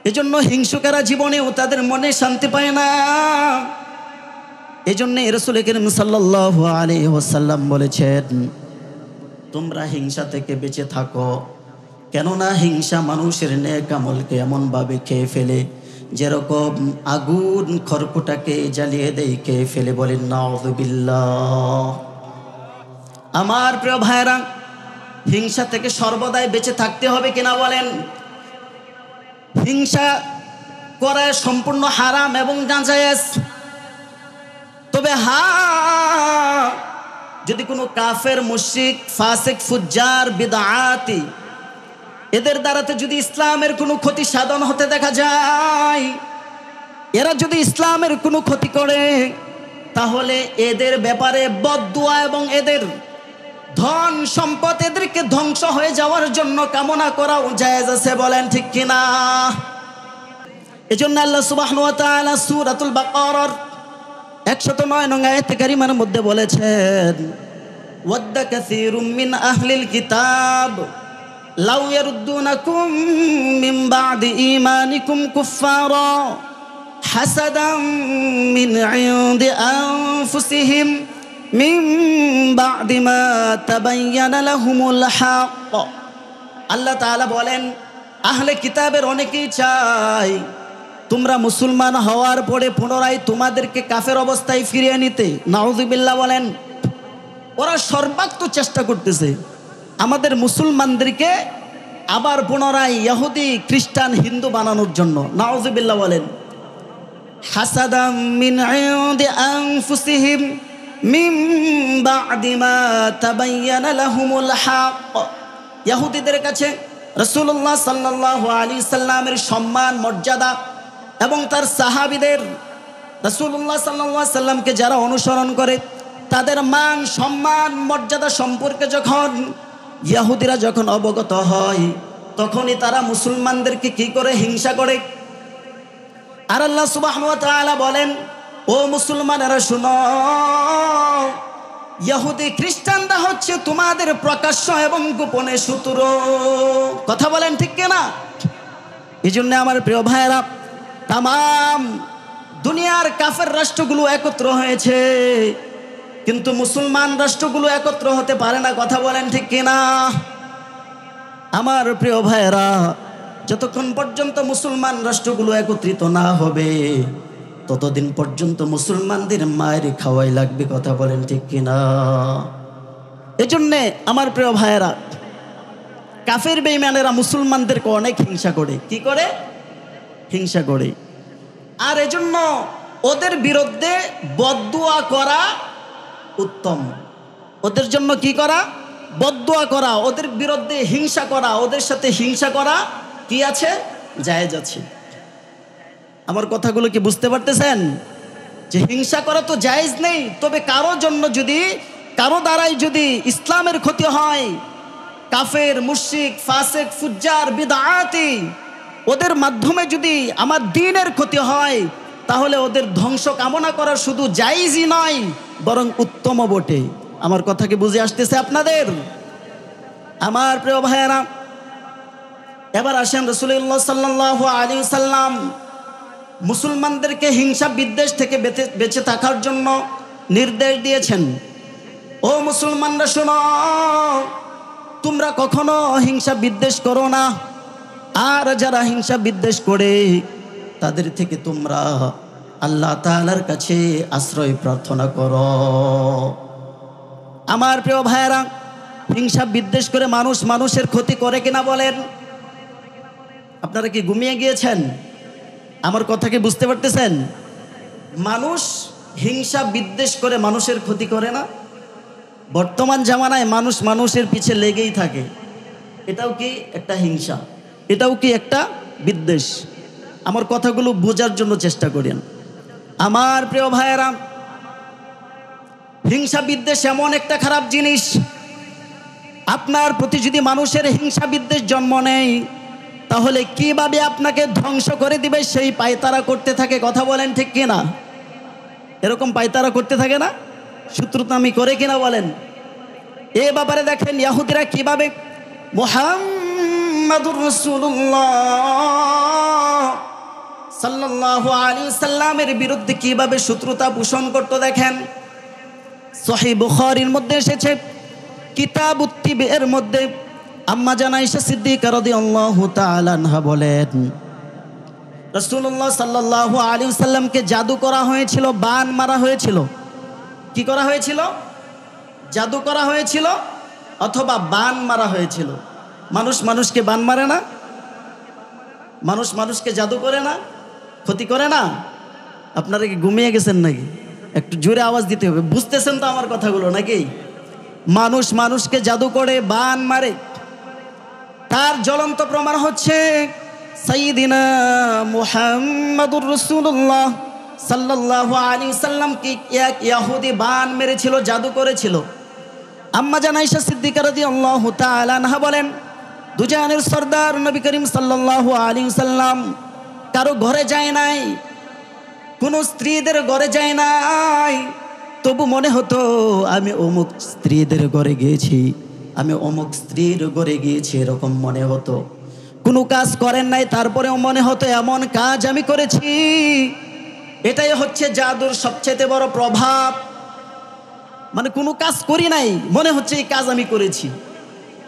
এজন্য হিংসুকেরা জীবনেও তাদের মনে শান্তি পায় না। এজন্য রাসূল করিম সাল্লাল্লাহু আলাইহি ওয়াসাল্লাম বলেছেন, তোমরা হিংসা থেকে বেঁচে থাকো, কেননা হিংসা মানুষের নেক আমলকে এমনভাবে খেয়ে ফেলে যেরকম আগুন খড়কুটাকে জ্বালিয়ে দেয়, খেয়ে ফেলে। বলেন নাউযুবিল্লাহ। আমার প্রিয় ভাইরা, হিংসা থেকে সর্বদাই বেঁচে থাকতে হবে কিনা বলেন? হিংসা করা সম্পূর্ণ হারাম এবং নাজায়েজ। তবে যদি কোনো কাফের, মুশরিক, ফাসিক, ফুজ্জার, বিদআতি এদের দ্বারাতে যদি ইসলামের কোনো ক্ষতি সাধন হতে দেখা যায়, এরা যদি ইসলামের কোনো ক্ষতি করে, তাহলে এদের ব্যাপারে বদদুয়া এবং এদের ধন সম্পদ এদেরকে ধ্বংস হয়ে যাওয়ার জন্য কামনা করা জায়েজ আছে। বলেন ঠিক কিনা? এজন্য আল্লাহ সুবহানাহু ওয়া তাআলা সূরাতুল বাকারার 109 নং আয়াতে কারিমার মধ্যে বলেছেন, ওয়াদ্দা কাসীরুম মিন আহলিল কিতাব লাউ ইয়ারুদ্দুনাকুম মিন বা'দি ঈমানিকুম কুফফারা হাসাদাম মিন ইনদি আনফুসিহিম মিন বা'দি মা তাবায়্যানা লাহুমুল হক। আল্লাহ তাআলা বলেন, আহলে কিতাবের অনেকেই চায় তোমরা মুসলমান হওয়ার পরে পুনরায় তোমাদেরকে কাফের অবস্থায় ফিরিয়ে নিতে। নাউযুবিল্লাহ বলেন। ওরা সর্বাত্ম চেষ্টা করতেছে আমাদের মুসলমানদেরকে আবার পুনরায় ইহুদি, খ্রিস্টান, হিন্দু বানানোর জন্য। নাউযুবিল্লাহ বলেন। হাসাদাম মিন ইনদি আনফুসিহিম মিন বা'দি মা তাবায়্যানা লাহুমুল হক। ইহুদিদের কাছে রাসূলুল্লাহ সাল্লাল্লাহু আলাইহি সাল্লামের সম্মান, মর্যাদা এবং তার সাহাবীদের, রাসূলুল্লাহ সাল্লাল্লাহু আলাইহি সাল্লামকে যারা অনুসরণ করে, তাদের মান, সম্মান, মর্যাদা সম্পর্কে যখন ইহুদিরা যখন অবগত হয়, তখনই তারা মুসলমানদেরকে কি করে? হিংসা করে। আর আল্লাহ সুবহানাহু ওয়া তাআলা বলেন, ও মুসলমানেরা শুনো, ইহুদি খ্রিস্টানরা হচ্ছে তোমাদের প্রকাশ্য এবং গোপনে শত্রু। কথা বলেন ঠিক কিনা? এই জন্য আমার প্রিয় ভাইয়েরা, তামাম দুনিয়ার কাফের রাষ্ট্রগুলো একত্র হয়েছে, কিন্তু মুসলমান রাষ্ট্রগুলো একত্র হতে পারে না। কথা বলেন ঠিক কিনা? আমার প্রিয় ভাইয়েরা, যতক্ষণ পর্যন্ত মুসলমান রাষ্ট্রগুলো একত্রিত না হবে, ততদিন পর্যন্ত মুসলমানদের মায়ের খাওয়াই লাগবে। কথা বলেন ঠিক কিনা? এজন্যে আমার প্রিয় ভাইয়েরা, কাফের বেঈমানেরা মুসলমানদেরকে অনেক হিংসা করে। কি করে? হিংসা করে। আর এজন্য ওদের বিরুদ্ধে বদদুয়া করা উত্তম। ওদের জন্য কি করা? বদদুয়া করা, ওদের বিরুদ্ধে হিংসা করা, ওদের সাথে হিংসা করা কি আছে? জায়েজ আছে। আমার কথাগুলো কি বুঝতে পারতেছেন? যে হিংসা করা তো জায়েজ নেই, তবে কারো জন্য যদি, কারো দ্বারাই যদি ইসলামের ক্ষতি হয়, কাফের, মুশরিক, ফাসিক, ফুজ্জার, বিদআতি ওদের মাধ্যমে যদি আমার দ্বীনের ক্ষতি হয়, তাহলে ওদের ধ্বংস কামনা করা শুধু জায়েজই নয়, বরং উত্তম বটে। আমার কথা কি বুঝে আসতেছে আপনাদের? আমার প্রিয় ভাইয়েরা, এবার আসেন, রাসূলুল্লাহ সাল্লাল্লাহু আলাইহি ওয়াসাল্লাম মুসলমানদেরকে হিংসা বিদ্বেষ থেকে বেঁচে থাকার জন্য নির্দেশ দিয়েছেন। ও ও মুসলমানরা শোনো, তোমরা কখনো হিংসা বিদ্বেষ করো না। আর যারা হিংসা বিদ্বেষ করে তাদের থেকে তোমরা আল্লাহ তাআলার কাছে আশ্রয় প্রার্থনা করো। আমার প্রিয় ভাইয়েরা, হিংসা বিদ্বেষ করে মানুষ মানুষের ক্ষতি করে কিনা বলেন? আপনারা কি ঘুমিয়ে গিয়েছেন? আমার কথা কি বুঝতে পারতেছেন? মানুষ হিংসা বিদ্বেষ করে মানুষের ক্ষতি করে না? বর্তমান জামানায় মানুষ মানুষের পিছে লেগেই থাকে। এটাও কি একটা হিংসা? এটাও কি একটা বিদ্বেষ? আমার কথাগুলো বোঝার জন্য চেষ্টা করেন। আমার প্রিয় ভাইয়েরা, হিংসা বিদ্বেষ এমন একটা খারাপ জিনিস, আপনার প্রতি যদি মানুষের হিংসা বিদ্বেষ জন্ম নেয় তাহলে কিভাবে আপনাকে ধ্বংস করে দিবে সেই পায়তারা করতে থাকে। কথা বলেন ঠিক কিনা? এরকম পায়তারা করতে থাকে না? শত্রুতামি করে কিনা বলেন? এ ব্যাপারে দেখেন ইহুদিরা কিভাবে মুহাম্মাদুর রাসূলুল্লাহ সাল্লাল্লাহু আলাইহি সাল্লামের বিরুদ্ধে কিভাবে শত্রুতা পোষণ করত। দেখেন সহিহ বুখারীর মধ্যে এসেছে, কিতাবুত তিবের মধ্যে আম্মা জান আয়েশা সিদ্দিকা রাদিয়াল্লাহু তাআলা আনহা বলেন, রাসূলুল্লাহ সাল্লাল্লাহু আলাইহি সাল্লামকে জাদু করা হয়েছিল, বান মারা হয়েছিল। কি করা হয়েছিল? জাদু করা হয়েছিল অথবা বান মারা হয়েছিল। মানুষ মানুষকে বান মারে না? মানুষ মানুষকে জাদু করে না? ক্ষতি করে না? আপনারা কি ঘুমিয়ে গেছেন নাকি? একটু জোরে আওয়াজ দিতে হবে। বুঝতেছেন তো আমার কথাগুলো নাকি? মানুষ মানুষকে জাদু করে, বান মারে। তার জ্বলন্ত প্রমাণ হচ্ছে সাইয়্যিদিনা মুহাম্মাদুর রাসূলুল্লাহ সাল্লাল্লাহু আলাইহি সাল্লাম কি এক ইহুদি বান মেরেছিল, জাদু করেছিল। আম্মা জান আয়েশা সিদ্দিকা রাদিয়াল্লাহু তাআলা আনহা বলেন, দুজাহানের সরদার নবী করিম সাল্লাল্লাহু আলাইহি সাল্লাম কারো ঘরে যায় নাই, কোনো স্ত্রীদের ঘরে যায় নাই, তবু মনে হতো আমি অমুক স্ত্রীদের ঘরে গিয়েছি, আমি অমুক স্ত্রীর ঘরে গিয়েছি, এরকম মনে হতো। কোনো কাজ করেন নাই, তারপরেও মনে হতো এমন কাজ আমি করেছি। এটাই হচ্ছে জাদুর সবচেয়ে বড় প্রভাব। মানে কোনো কাজ করি নাই, মনে হচ্ছে এই কাজ আমি করেছি।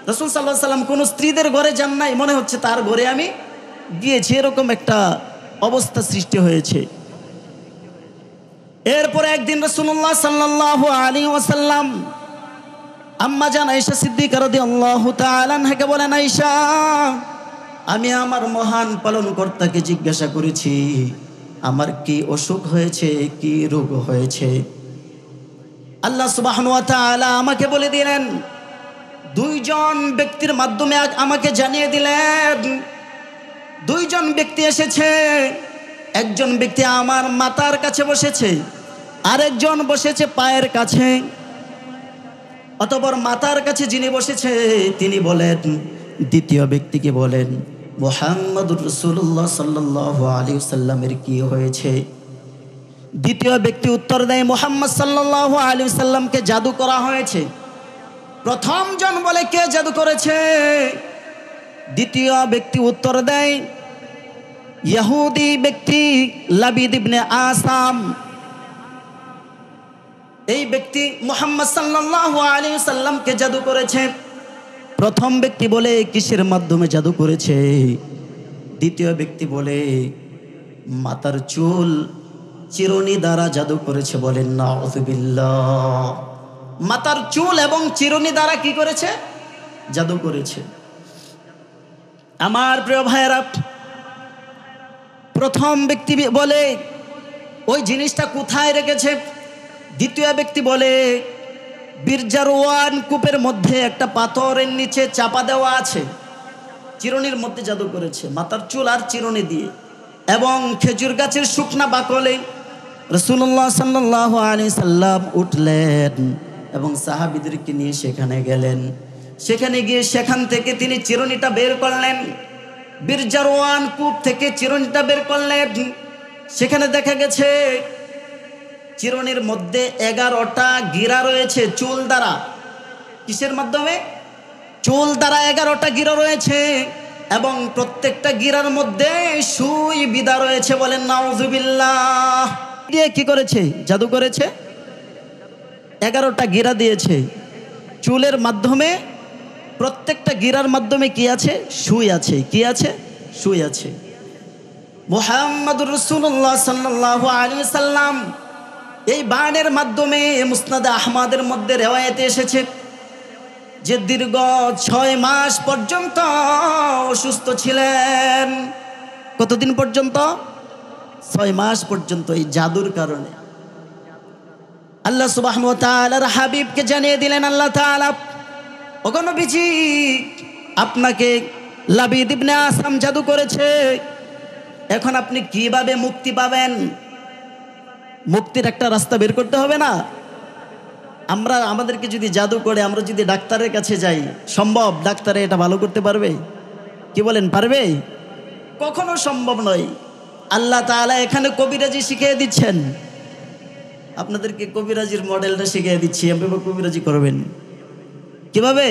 রাসূল সাল্লাল্লাহু আলাইহি সাল্লাম কোনো স্ত্রীদের ঘরে যান নাই, মনে হচ্ছে তার ঘরে আমি গিয়েছি, এরকম একটা অবস্থা সৃষ্টি হয়েছে। এরপরে একদিন রাসূলুল্লাহ সাল্লাল্লাহু আলাইহি ওয়াসাল্লাম আম্মা জান আয়েশা সিদ্দিকা রাদিয়াল্লাহু তাআলা আনহাকে বলেন, আয়েশা, আমি আমার মহান পালনকর্তাকে জিজ্ঞাসা করেছি আমার কি অসুখ হয়েছে, কি রোগ হয়েছে। আল্লাহ সুবহানাহু ওয়া তাআলা আমাকে বলে দিলেন, দুইজন ব্যক্তির মাধ্যমে আমাকে জানিয়ে দিলেন, দুইজন ব্যক্তি এসেছে। একজন ব্যক্তি আমার মাথার কাছে বসেছে, আরেকজন বসেছে পায়ের কাছে। অতঃপর মাথার কাছে যিনি বসেছে তিনি বলেন, দ্বিতীয় ব্যক্তিকে বলেন, মুহাম্মাদুর রাসূলুল্লাহ সাল্লাল্লাহু আলাইহি ওয়াসাল্লামের কি হয়েছে? দ্বিতীয় ব্যক্তি উত্তর দেয়, মুহাম্মদ সাল্লাল্লাহু আলাইহি ওয়াসাল্লামকে জাদু করা হয়েছে। প্রথম জন বলে, কে জাদু করেছে? দ্বিতীয় ব্যক্তি উত্তর দেয়, ইহুদি ব্যক্তি লাবিদ ইবনে আসাম। এই ব্যক্তি মুহাম্মদ সাল্লাল্লাহু আলাইহি ওয়াসাল্লামকে জাদু করেছে। প্রথম ব্যক্তি বলে, কিসের মাধ্যমে জাদু করেছে? দ্বিতীয় ব্যক্তি বলে, মাথার চুল চিরুনি দ্বারা জাদু করেছে। বলেন নাউযুবিল্লাহ। মাথার চুল এবং চিরুনি দ্বারা কি করেছে? জাদু করেছে। আমার প্রিয় ভাইয়েরা, প্রথম ব্যক্তি বলে ওই জিনিসটা কোথায় রেখেছে? দ্বিতীয় ব্যক্তি বলে, বীরজারওয়ান কূপের মধ্যে একটা পাথরের নিচে চাপা দেওয়া আছে, চিরুনির মধ্যে জাদু করেছে, মাথার চুল আর চিরুনি দিয়ে। এবং খেজুর গাছের শুকনা বাকলে রাসূলুল্লাহ সাল্লাল্লাহু আলাইহি সাল্লাম উঠলেন এবং সাহাবীদেরকে নিয়ে সেখানে গেলেন। সেখানে গিয়ে সেখান থেকে তিনি চিরুনিটা বের করলেন, বীরজারওয়ান কূপ থেকে চিরুনিটা বের করলেন। সেখানে দেখা গেছে চিরুনির মধ্যে 11টা গিরা রয়েছে চুল দ্বারা। কিসের মাধ্যমে? চুল দ্বারা 11টা গিরা রয়েছে এবং প্রত্যেকটা গিরার মধ্যে সুই বিদা রয়েছে। বলেন নাউযুবিল্লাহ। দিয়ে কি করেছে? জাদু করেছে। 11টা গিরা দিয়েছে। চুলের মাধ্যমে, প্রত্যেকটা গিরার মাধ্যমে কি আছে? সুই আছে। কি আছে? সুই আছে। মুহাম্মাদুর রাসূলুল্লাহ সাল্লাল্লাহু আলাইহি সাল্লাম এই বানের মাধ্যমে মুসনাদে আহমদের মধ্যে রিওয়ায়াতে এসেছে যে দীর্ঘ 6 মাস পর্যন্ত অসুস্থ ছিলেন। কতদিন পর্যন্ত? 6 মাস পর্যন্ত। এই জাদুর কারণে আল্লাহ সুবহানাহু ওয়া তাআলার হাবিবকে জানিয়ে দিলেন আল্লাহ তাআলা, ওগো নবীজি, আপনাকে লাবিদ ইবনে আসাম জাদু করেছে। এখন আপনি কিভাবে মুক্তি পাবেন? মুক্তির একটা রাস্তা বের করতে হবে না? আমাদেরকে যদি জাদু করে, আমরা যদি ডাক্তারের কাছে যাই, সম্ভব ডাক্তারে এটা ভালো করতে পারবে? কি বলেন, পারবে? কখনো সম্ভব নয়। আল্লাহ তাআলা এখানে কবিরাজি শিখিয়ে দিচ্ছেন। আপনাদেরকে কবিরাজির মডেলটা শিখিয়ে দিচ্ছি, এভাবে কবিরাজি করবেন। কিভাবে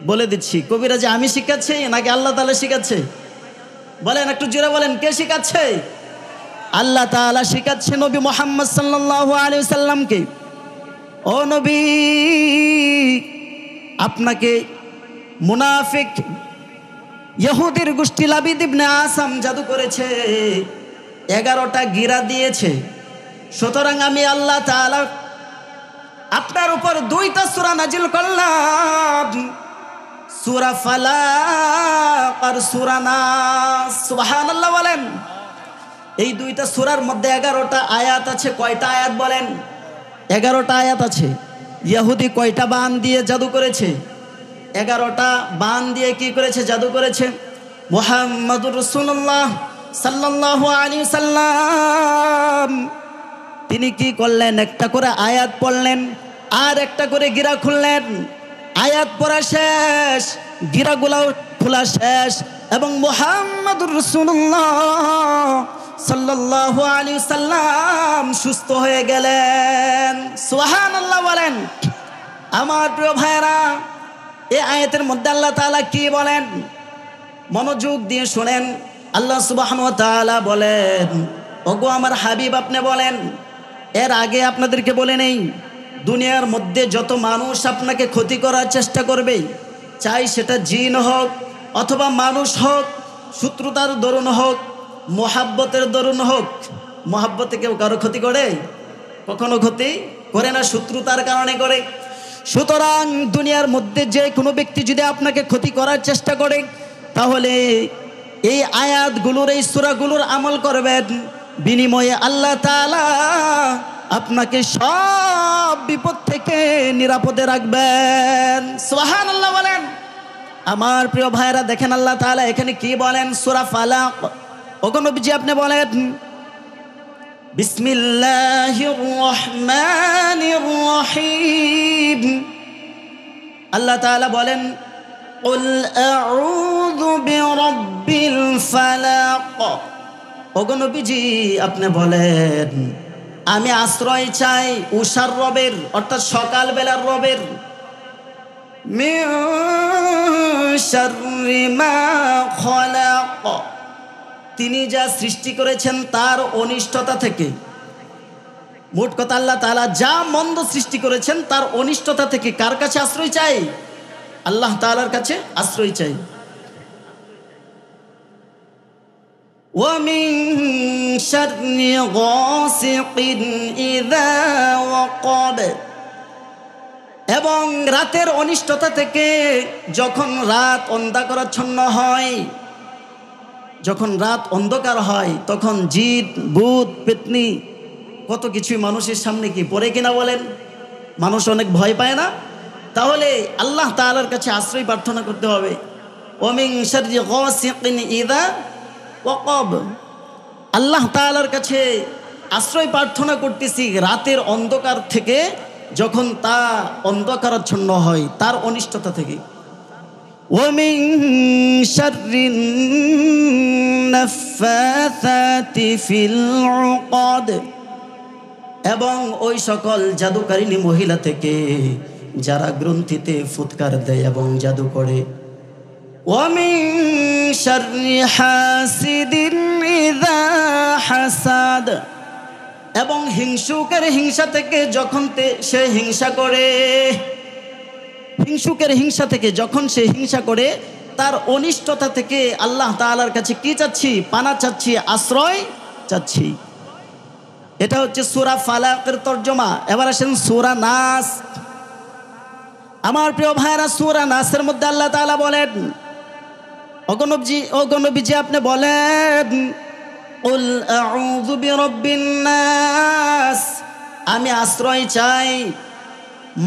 বলে দিচ্ছি। কবিরাজি আমি শিখাচ্ছি নাকি আল্লাহ তাআলা শিখাচ্ছে? বলেন, একটু জোরে বলেন, কে শিখাচ্ছে? আল্লাহ তাআলা শিখাচ্ছে নবী মুহাম্মদ সাল্লাল্লাহু আলাইহি সাল্লামকে। ও নবী, আপনাকে মুনাফিক ইহুদির গোষ্ঠী লাবিদ ইবনে আসাম জাদু করেছে, 11টা গিরা দিয়েছে। সুতরাং আমি আল্লাহ তাআলা আপনার উপর 2টা সূরা নাজিল করলাম, সূরা ফালাক আর সূরা নাস। সুবহানাল্লাহ বলেন। এই 2টা সূরার মধ্যে 11টা আয়াত আছে। কয়টা আয়াত বলেন? 11টা আয়াত আছে। ইহুদি কয়টা বান দিয়ে জাদু করেছে? 11টা বান দিয়ে কি করেছে? জাদু করেছে। মুহাম্মাদুর রাসূলুল্লাহ সাল্লাল্লাহু আলাইহি সাল্লাম তিনি কি করলেন? একটা করে আয়াত পড়লেন, আর একটা করে গিরা খুললেন। আয়াত পড়া শেষ, গিরাগুলাও খোলা শেষ, এবং মুহাম্মাদুর রাসূলুল্লাহ সাল্লাল্লাহু আলাইহি সাল্লাম সুস্থ হয়ে গেলেন। সুবহানাল্লাহ বলেন। আমার প্রিয় ভাইরা, এই আয়াতের মধ্যে আল্লাহ তাআলা কি বলেন? মনোযোগ দিয়ে শুনেন। আল্লাহ সুবহানাহু ওয়া তাআলা বলেন, ওগো আমার হাবিব, আপনি বলেন। এর আগে আপনাদেরকে বলে নেই, দুনিয়ার মধ্যে যত মানুষ আপনাকে ক্ষতি করার চেষ্টা করবে, চাই সেটা জিন হোক অথবা মানুষ হোক, শত্রুতার দরুন হোক, মোহাব্বতের দরুন হোক। মোহাব্বতে কেউ কারো ক্ষতি করে? কখনো ক্ষতি করে না, শত্রুতার কারণে করে। সুতরাং দুনিয়ার মধ্যে যে কোনো ব্যক্তি যদি আপনাকে ক্ষতি করার চেষ্টা করে, তাহলে এই আয়াতগুলোর, এই সূরাগুলোর আমল করবেন। বিনিময়ে আল্লাহ তাআলা আপনাকে সব বিপদ থেকে নিরাপদে রাখবেন। সুবহানাল্লাহ বলেন। আমার প্রিয় ভাইরা দেখেন, আল্লাহ তাআলা এখানে কি বলেন? সূরা ফালাক। ওগো নবীজি, আপনি বলেন, বিসমিল্লাহির রহমানির রহিম। আল্লাহ তাআলা বলেন, কুল আউযু বিরাব্বিল ফালাক। ওগো নবীজি, আপনি বলেন, আমি আশ্রয় চাই উষার রবের, অর্থাৎ সকালবেলার রবের। মিন শাররি মা খলাক, তিনি যা সৃষ্টি করেছেন তার অনিষ্টতা থেকে। মোট কথা, আল্লাহ তাআলা যা মন্দ সৃষ্টি করেছেন তার অনিষ্টতা থেকে কার কাছে আশ্রয় চাই? আল্লাহ তাআলার কাছে আশ্রয় চাই। ওয়া মিন শাররি গাসিকিন ইযা ওয়াকাব, এবং রাতের অনিষ্টতা থেকে, যখন রাত অন্ধকারাচ্ছন্ন হয়, যখন রাত অন্ধকার হয়, তখন জিন, ভূত, পেতনি, কত কিছুই মানুষের সামনে কি পড়ে কিনা বলেন? মানুষ অনেক ভয় পায় না? তাহলে আল্লাহ তাআলার কাছে আশ্রয় প্রার্থনা করতে হবে। ওয়া মিন শাররি গাসিকিন ইযা ওয়াকাব, আল্লাহ তাআলার কাছে আশ্রয় প্রার্থনা করতেছি রাতের অন্ধকার থেকে, যখন তা অন্ধকারাচ্ছন্ন হয়, তার অনিষ্টতা থেকে। ওয়া মিন শাররিন নাফাসাতি ফিল উকাদ, এবং ওই সকল জাদুকারিনী মহিলা থেকে যারা গ্রন্থিতে ফুৎকার দেয় এবং জাদু করে। ওয়া মিন শাররি হাসিদিন ইযা হাসাদ, এবং হিংসুকের হিংসা থেকে যখন সে হিংসা করে, হিংসুকের হিংসা থেকে যখন সে হিংসা করে, তার অনিষ্টতা থেকে আল্লাহ তাআলার কাছে কি চাচ্ছি? পানা চাচ্ছি, আশ্রয় চাচ্ছি। এটা হচ্ছে সূরা ফালাকের তর্জমা। এবার আসেন সূরা নাস। আমার প্রিয় ভাইরা, সূরা নাসের মধ্যে আল্লাহ তাআলা বলেন, অগণবীজি আপনি বলেন, কুল আউযু বিরাব্বিন নাস, আমি আশ্রয় চাই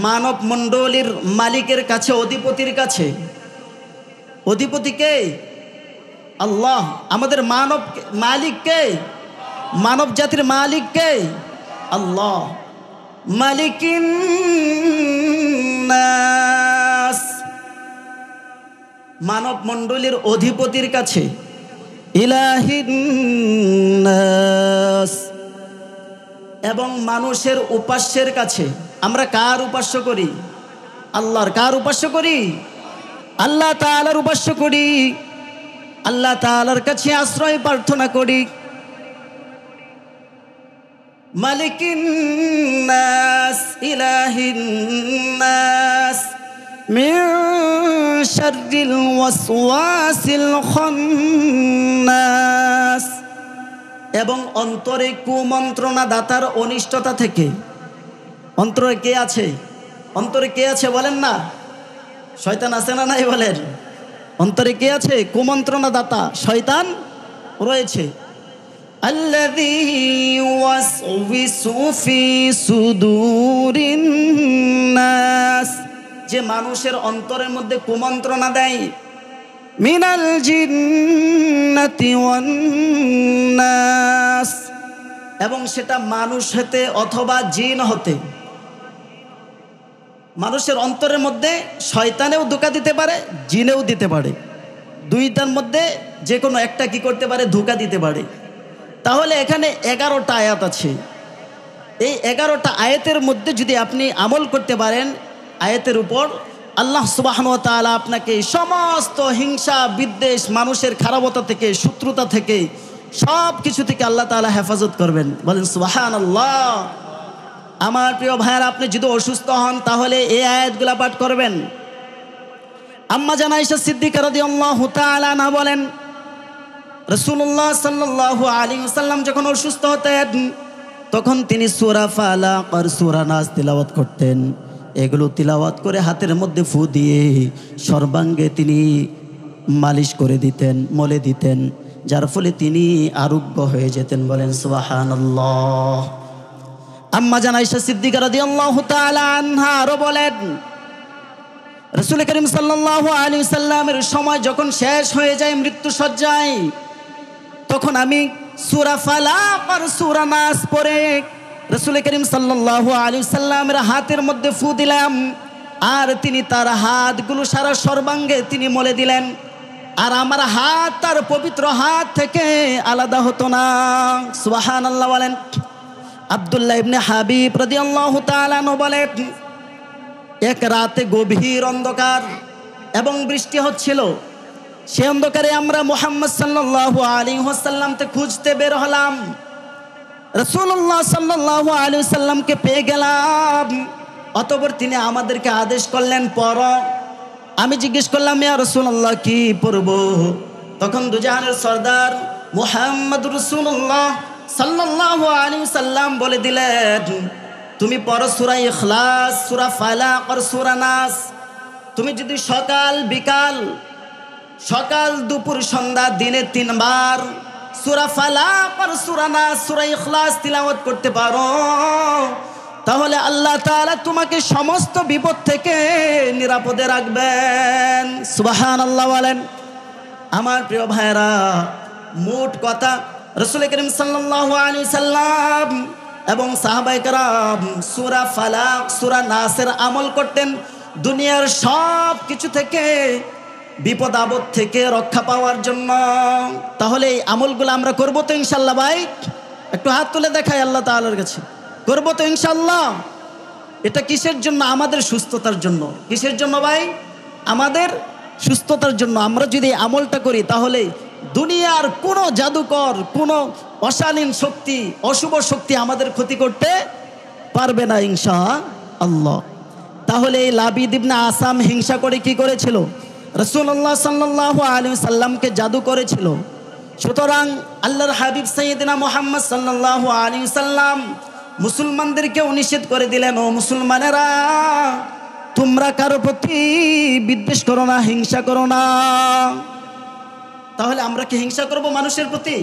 মানব মণ্ডলীর মালিকের কাছে, অধিপতির কাছে। অধিপতি কে? আল্লাহ। আমাদের মালিক কে? মানব জাতির মালিক কে? আল্লাহ। মালিকিন নাস, মানব মণ্ডলীর অধিপতির কাছে। ইলাহিন নাস, এবং মানুষের উপাস্যের কাছে। আমরা কার উপাস্য করি? আল্লাহর। কার উপাস্য করি? আল্লাহ তাআলার উপাস্য করি। আল্লাহ তাআলার কাছে আশ্রয় প্রার্থনা করি। মালিকিন নাস, ইলাহিন নাস, মিন শাররিল ওয়াসওয়াসিল খান্নাস, এবং অন্তরে কুমন্ত্রণা দাতার অনিষ্টতা থেকে। অন্তরে কে আছে? অন্তরে কে আছে বলেন না? শয়তান আছে না নাই বলেন? অন্তরে কে আছে? কুমন্ত্রণা দাতা শয়তান রয়েছে। আল্লাযী ইউওয়াসউইসু ফি সুদুরিন নাস, যে মানুষের অন্তরের মধ্যে কুমন্ত্রণা দেয়। মিনাল জিন্নাতি ওয়ান নাস, এবং সেটা মানুষ হতে অথবা জিন হতে। মানুষের অন্তরের মধ্যে শয়তানেও ধোঁকা দিতে পারে, জিনেও দিতে পারে। দুইটার মধ্যে যে কোনো একটা কি করতে পারে? ধোঁকা দিতে পারে। তাহলে এখানে 11টা আয়াত আছে। এই 11টা আয়াতের মধ্যে যদি আপনি আমল করতে পারেন, আয়াতের উপর আল্লাহ সুবহানাহু ওয়া তাআলা আপনাকে সমস্ত হিংসা, বিদ্বেষ, মানুষের খারাপতা থেকে, শত্রুতা থেকে, সব কিছু থেকে আল্লাহ তাআলা হেফাজত করবেন। বলেন সুবহানাল্লাহ। আমার প্রিয় ভাইয়ারা, আপনি যদি অসুস্থ হন তাহলে এই আয়াতগুলা পাঠ করবেন। আম্মা জান আয়েশা সিদ্দিকা রাদিয়াল্লাহু তাআলা আনহা বলেন, রাসূলুল্লাহ সাল্লাল্লাহু আলাইহি ওয়াসাল্লাম যখন অসুস্থ হতেন তখন তিনি সূরা ফালাক আর সূরা নাস তিলাওয়াত করতেন। এগুলো তিলাওয়াত করে হাতের মধ্যে ফু দিয়ে সর্বাঙ্গে তিনি মালিশ করে দিতেন, মলে দিতেন, যার ফলে তিনি আরোগ্য হয়ে যেতেন। বলেন সুবহানাল্লাহ। আম্মা জান আয়েশা সিদ্দিকা রাদিয়াল্লাহু তাআলা আনহা আরো বলেন, রাসূল করিম সাল্লাল্লাহু আলাইহি সাল্লামের সময় যখন শেষ হয়ে যায় মৃত্যু সজ্জায়, তখন আমি সূরা ফালাক আর সূরা নাস পড়ে রাসূল করিম সাল্লাল্লাহু আলাইহি সাল্লামের হাতের মধ্যে ফু দিলাম, আর তিনি তার হাতগুলো সারা সর্বাঙ্গে তিনি মলে দিলেন। আর আমার হাত তার পবিত্র হাত থেকে আলাদা হতো না। সুবহানাল্লাহ বলেন। আব্দুল্লাহ ইবনে হাবিব রাদিয়াল্লাহু তাআলা আনহু বলেন, এক রাতে গভীর অন্ধকার এবং বৃষ্টি হচ্ছিল। সে অন্ধকারে আমরা মুহাম্মদ সাল্লাল্লাহু আলাইহি ওয়াসাল্লামকে খুঁজতে বের হলাম। রাসূলুল্লাহ সাল্লাল্লাহু আলাইহি ওয়াসাল্লামকে পেয়ে গেলাম। অতঃপর তিনি আমাদেরকে আদেশ করলেন, পড়ো। আমি জিজ্ঞেস করলাম, ইয়া রাসূলুল্লাহ কি পড়ব? তখন দুজাহানের সরদার মুহাম্মদ রাসূলুল্লাহ সাল্লাল্লাহু আলাইহি ওয়াসাল্লাম বলে দিলেন, তুমি পড়ো সূরা ইখলাস, সূরা ফালাক আর সূরা নাস। তুমি যদি সকাল বিকাল, সকাল দুপুর সন্ধ্যা দিনে 3 বার সূরা ফালাক আর সূরা নাস, সূরা ইখলাস তিলাওয়াত করতে পারো, তাহলে আল্লাহ তাআলা তোমাকে সমস্ত বিপদ থেকে নিরাপদে রাখবেন। সুবহানাল্লাহ বলেন। আমার প্রিয় ভাইরা, মোট কথা রাসূল করিম সাল্লাল্লাহু আলাইহি সাল্লাম এবং সাহাবায়ে কেরাম সূরা ফালাক, সূরা নাসের আমল করতেন দুনিয়ার সব কিছু থেকে, বিপদ আপদ থেকে রক্ষা পাওয়ার জন্য। তাহলে এই আমলগুলো আমরা করবো তো ইনশাআল্লাহ? ভাই একটু হাত তুলে দেখাই আল্লাহ তাআলার কাছে, করবো তো ইনশাআল্লাহ? এটা কিসের জন্য? আমাদের সুস্থতার জন্য। কিসের জন্য ভাই? আমাদের সুস্থতার জন্য। আমরা যদি আমলটা করি তাহলে দুনিয়ার কোনো জাদুকর, কোনো অশালীন শক্তি, অশুভ শক্তি আমাদের ক্ষতি করতে পারবে না ইনশাআল্লাহ। তাহলে এই লাবিদ ইবনে আসাম হিংসা করে কি করেছিল? রাসূলুল্লাহ সাল্লাল্লাহু আলাইহি সাল্লামকে জাদু করেছিল। সুতরাং আল্লাহর হাবিব সাইয়েদনা মুহাম্মদ সাল্লাল্লাহু আলাইহি সাল্লাম মুসলমানদেরকেও নিষেধ করে দিলেন, ও মুসলমানেরা, তোমরা কারো প্রতি বিদ্বেষ করো না, হিংসা করো না। তাহলে আমরা কি হিংসা করব মানুষের প্রতি?